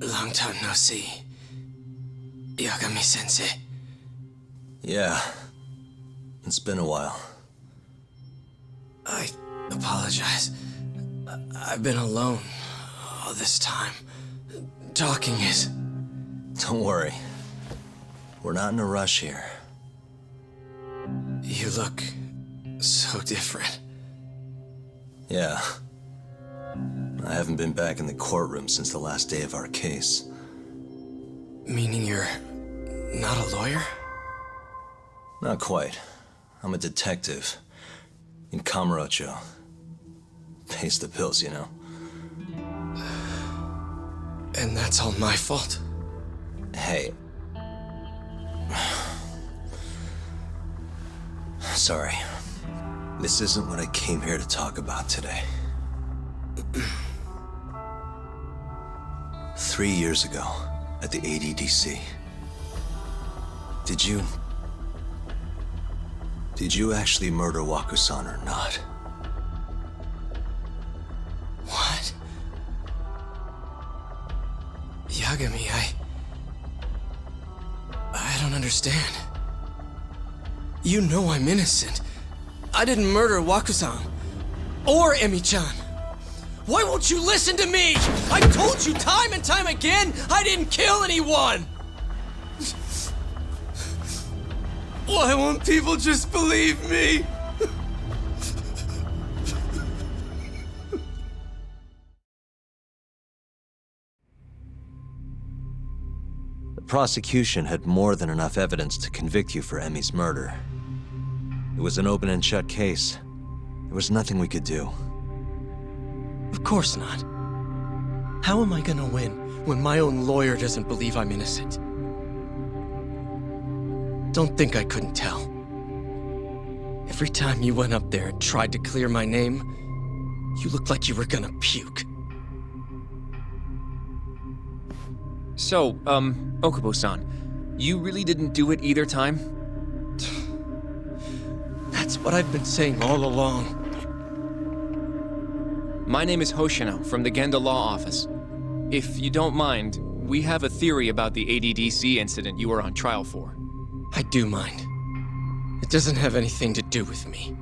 Long time no see. Yagami-sensei. Yeah. It's been a while. I apologize. I've been alone all this time. Talking is... Don't worry. We're not in a rush here. You look so different. Yeah. I haven't been back in the courtroom since the last day of our case. Meaning you're not a lawyer? Not quite. I'm a detective in Kamurocho. Pays the bills, you know. And that's all my fault? Hey. Sorry. This isn't what I came here to talk about today. 3 years ago, at the A.D.D.C. Did you actually murder Waku-san or not? What? Yagami, I don't understand. You know I'm innocent. I didn't murder Waku-san. Or Emi-chan. Why won't you listen to me? I told you time and time again, I didn't kill anyone! Why won't people just believe me? The prosecution had more than enough evidence to convict you for Emi's murder. It was an open and shut case. There was nothing we could do. Of course not. How am I gonna win when my own lawyer doesn't believe I'm innocent? Don't think I couldn't tell. Every time you went up there and tried to clear my name, you looked like you were gonna puke. So, Okubo-san, you really didn't do it either time? That's what I've been saying all along. My name is Hoshino from the Genda Law Office. If you don't mind, we have a theory about the A.D.D.C incident you were on trial for. I do mind. It doesn't have anything to do with me.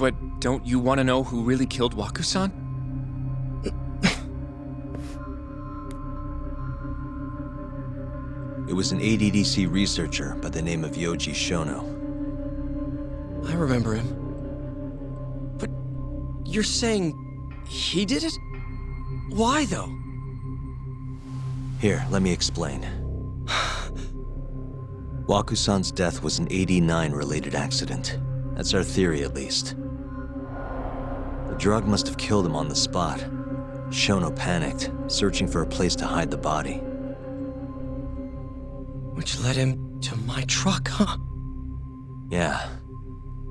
But don't you want to know who really killed Waku-san? It was an A.D.D.C researcher by the name of Yoji Shono. I remember him. But you're saying he did it? Why, though? Here, let me explain. Waku-san's death was an 89-related accident. That's our theory, at least. The drug must have killed him on the spot. Shono panicked, searching for a place to hide the body. Which led him to my truck, huh? Yeah.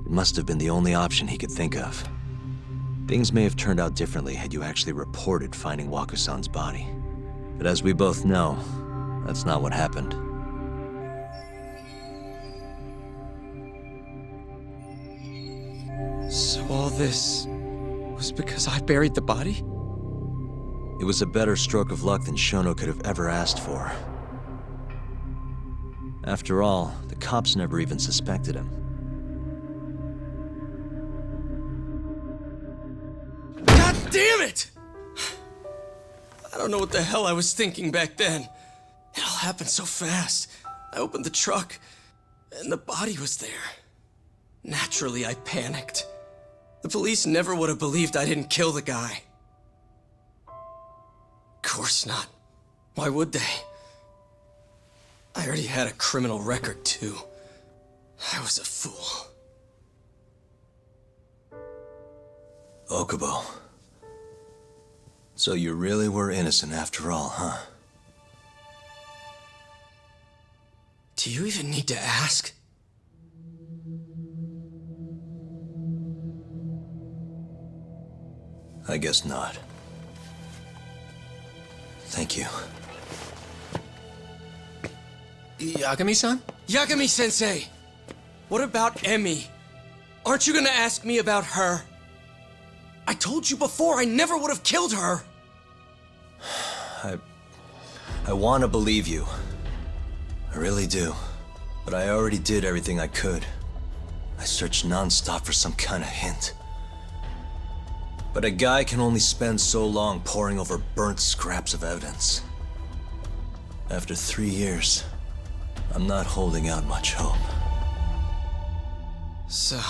It must have been the only option he could think of. Things may have turned out differently had you actually reported finding Waku-san's body. But as we both know, that's not what happened. So all this was because I buried the body? It was a better stroke of luck than Shono could have ever asked for. After all, the cops never even suspected him. God damn it! I don't know what the hell I was thinking back then. It all happened so fast. I opened the truck, and the body was there. Naturally, I panicked. The police never would have believed I didn't kill the guy. Of course not. Why would they? I already had a criminal record, too. I was a fool. Okubo. So you really were innocent after all, huh? Do you even need to ask? I guess not. Thank you. Yagami-san? Yagami-sensei! What about Emi? Aren't you gonna ask me about her? I told you before I never would have killed her! I want to believe you. I really do. But I already did everything I could. I searched non-stop for some kind of hint. But a guy can only spend so long poring over burnt scraps of evidence. After 3 years, I'm not holding out much hope. So,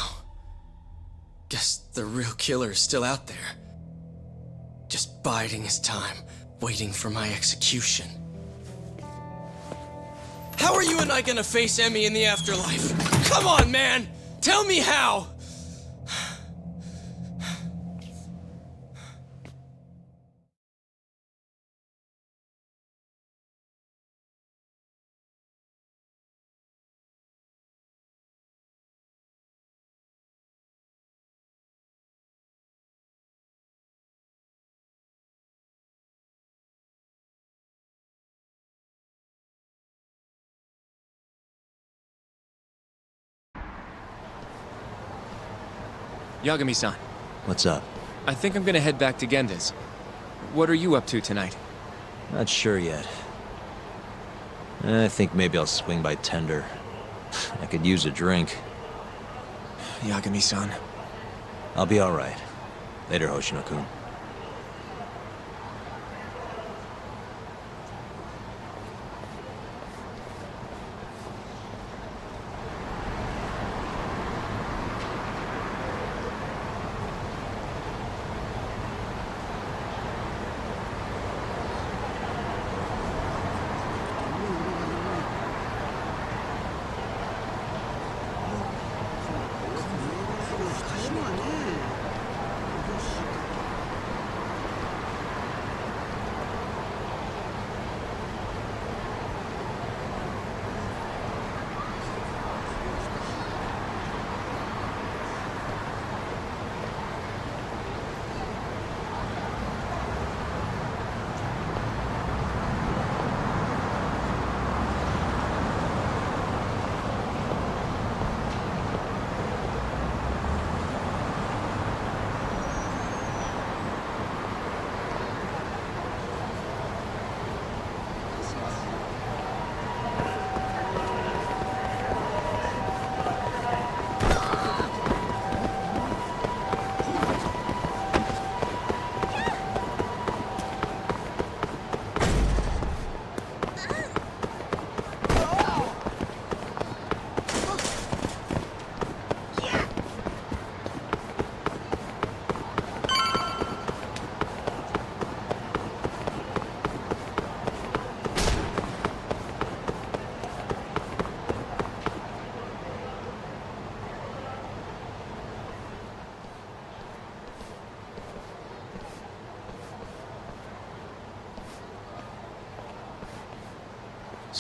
guess the real killer is still out there. Just biding his time, waiting for my execution. How are you and I gonna face Emi in the afterlife? Come on, man! Tell me how! Yagami-san, What's up? I think I'm gonna head back to Genda's. What are you up to tonight? Not sure yet. I think maybe I'll swing by Tender. I could use a drink. Yagami-san. I'll be alright. Later, Hoshino-kun.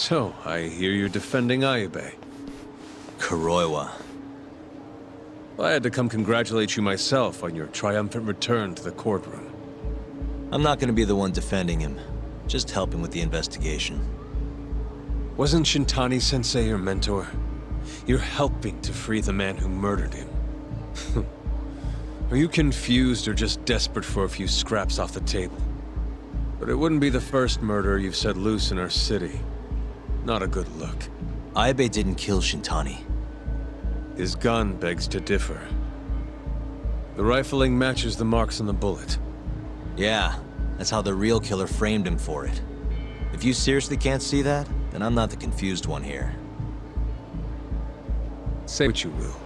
So, I hear you're defending Ayabe. Kuroiwa. I had to come congratulate you myself on your triumphant return to the courtroom. I'm not gonna be the one defending him. Just helping with the investigation. Wasn't Shintani-sensei your mentor? You're helping to free the man who murdered him. Are you confused or just desperate for a few scraps off the table? But it wouldn't be the first murder you've set loose in our city. Not a good look. Ayabe didn't kill Shintani. His gun begs to differ. The rifling matches the marks on the bullet. Yeah, that's how the real killer framed him for it. If you seriously can't see that, then I'm not the confused one here. Say what you will.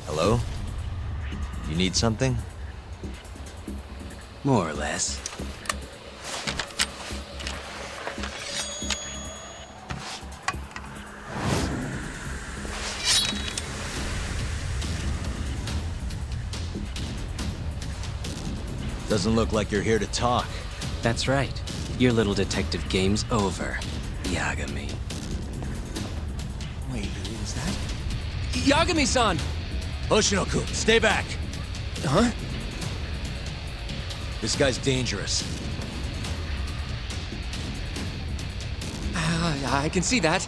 Hello? You need something? More or less. Doesn't look like you're here to talk. That's right. Your little detective game's over, Yagami. Wait, is that? Yagami-san! Hoshinoku, stay back! Huh? This guy's dangerous. I can see that.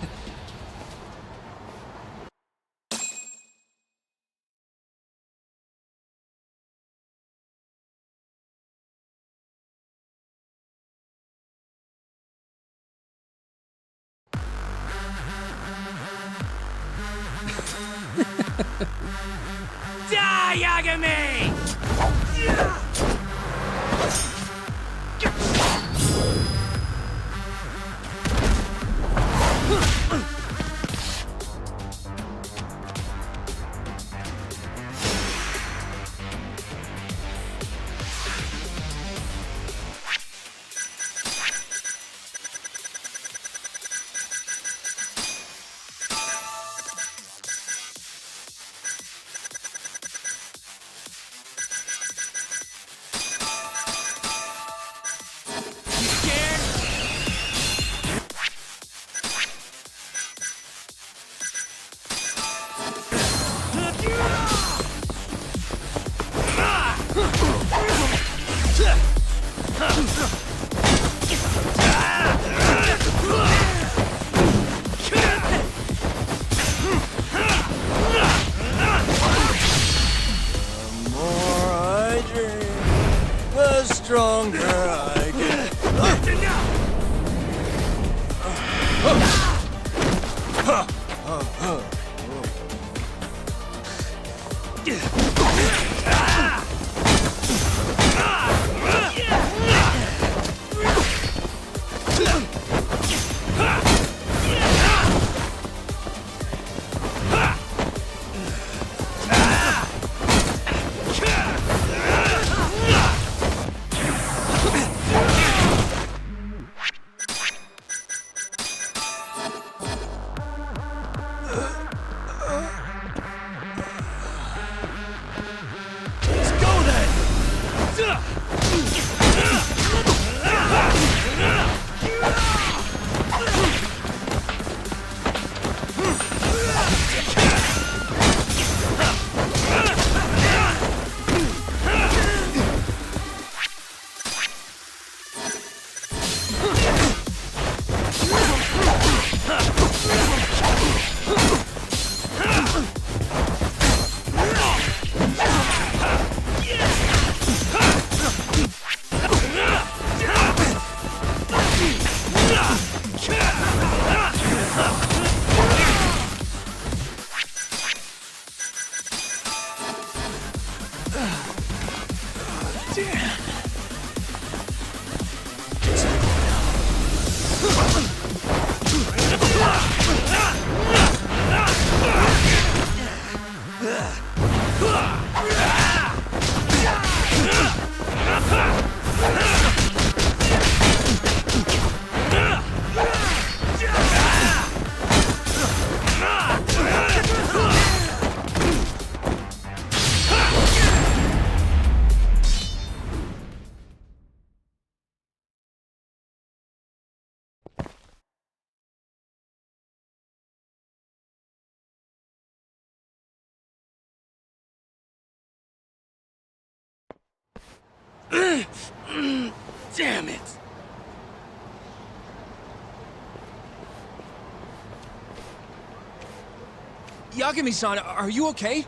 Die, Yagami! Damn it! Yagami-san, are you okay?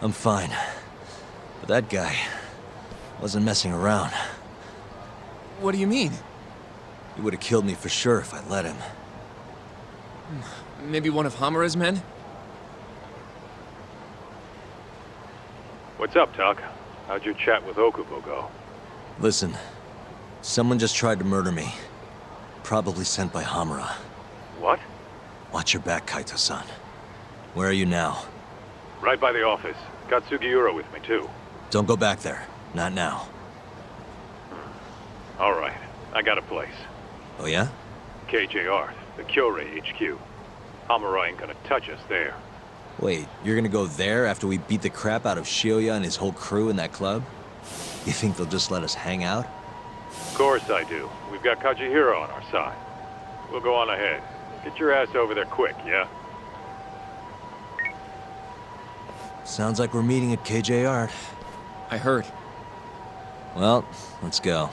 I'm fine. But that guy wasn't messing around. What do you mean? He would have killed me for sure if I let him. Maybe one of Hamura's men? What's up, Tuck? How'd your chat with Okubo go? Listen, someone just tried to murder me. Probably sent by Hamura. What? Watch your back, Kaito-san. Where are you now? Right by the office. Got Sugiura with me, too. Don't go back there. Not now. All right. I got a place. Oh yeah? KJR, the Kyorei HQ. Hamura ain't gonna touch us there. Wait, you're gonna go there after we beat the crap out of Shioya and his whole crew in that club? You think they'll just let us hang out? Of course I do. We've got Kajihiro on our side. We'll go on ahead. Get your ass over there quick, yeah? Sounds like we're meeting at KJR. I heard. Well, let's go.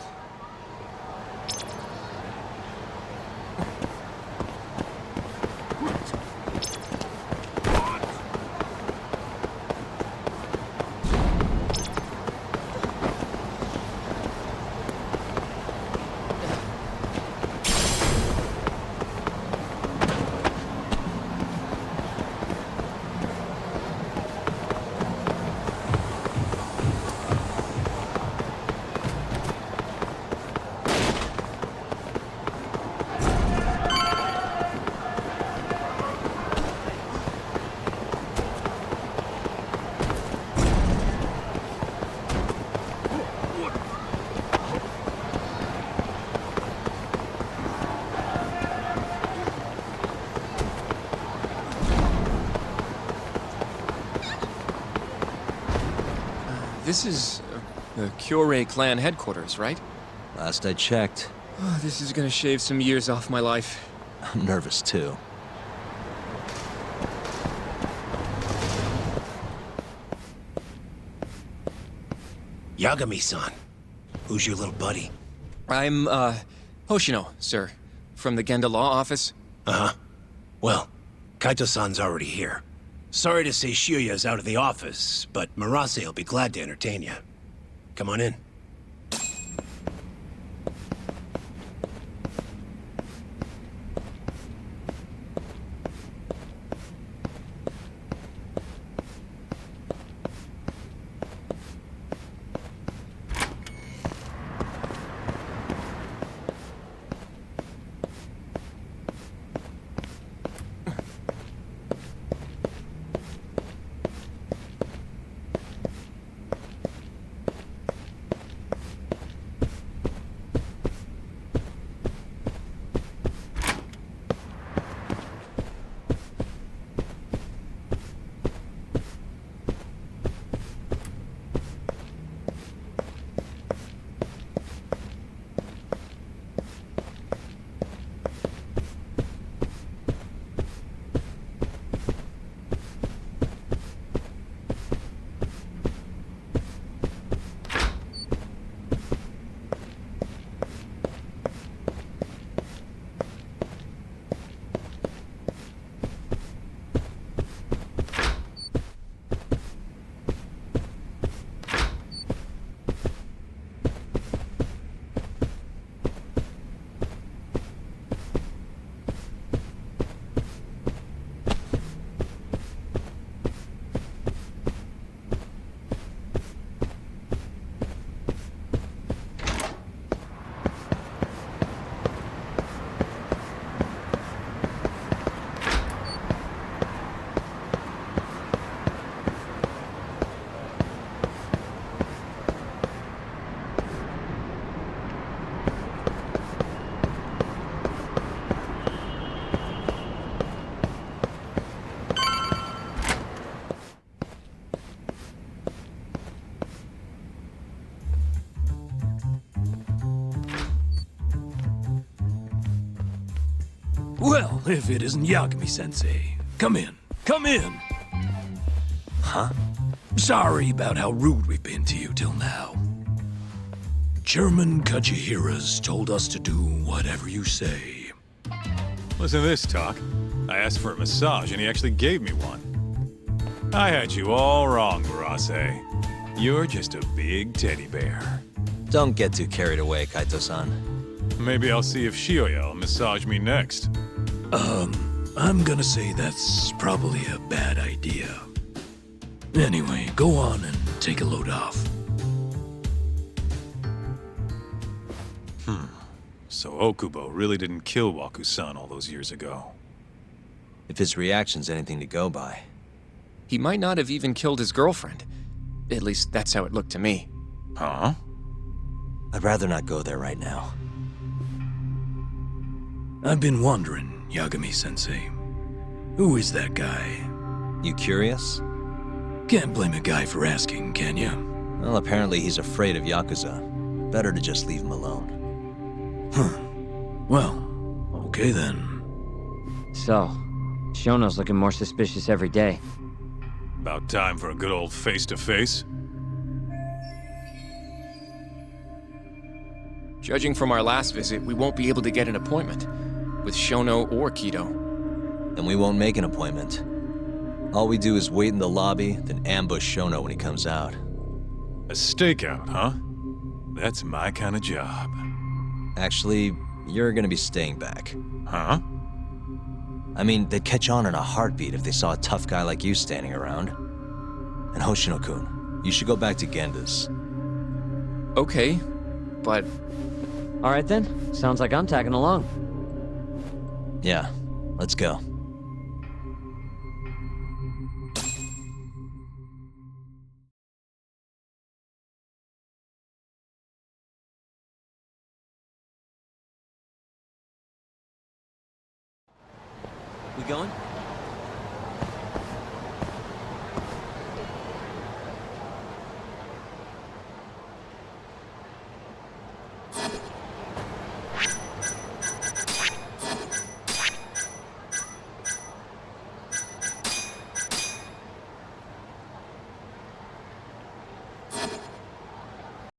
This is the Kyorei clan headquarters, right? Last I checked. Oh, this is gonna shave some years off my life. I'm nervous too. Yagami-san. Who's your little buddy? I'm, Hoshino, sir. From the Genda Law Office. Uh-huh. Well, Kaito-san's already here. Sorry to say Shioya's out of the office, but Murase will be glad to entertain you. Come on in. Well, if it isn't Yagami-sensei. Come in. Come in! Huh? Sorry about how rude we've been to you till now. Chairman Kachihira's told us to do whatever you say. Listen to this, Talk. I asked for a massage and he actually gave me one. I had you all wrong, Murase. You're just a big teddy bear. Don't get too carried away, Kaito-san. Maybe I'll see if Shioya will massage me next. I'm gonna say that's probably a bad idea. Anyway, go on and take a load off. So Okubo really didn't kill Waku-san all those years ago. If his reaction's anything to go by. He might not have even killed his girlfriend. At least that's how it looked to me. Huh? I'd rather not go there right now. I've been wondering, Yagami-sensei. Who is that guy? You curious? Can't blame a guy for asking, can you? Well, apparently he's afraid of Yakuza. Better to just leave him alone. Huh. Well, okay then. So, Shono's looking more suspicious every day. About time for a good old face-to-face. Judging from our last visit, we won't be able to get an appointment with Shono or Kido. Then we won't make an appointment. All we do is wait in the lobby, then ambush Shono when he comes out. A stakeout, huh? That's my kind of job. Actually, you're gonna be staying back. Huh? I mean, they'd catch on in a heartbeat if they saw a tough guy like you standing around. And Hoshino-kun, you should go back to Genda's. Okay, but... All right then, sounds like I'm tagging along. Yeah, let's go. We going?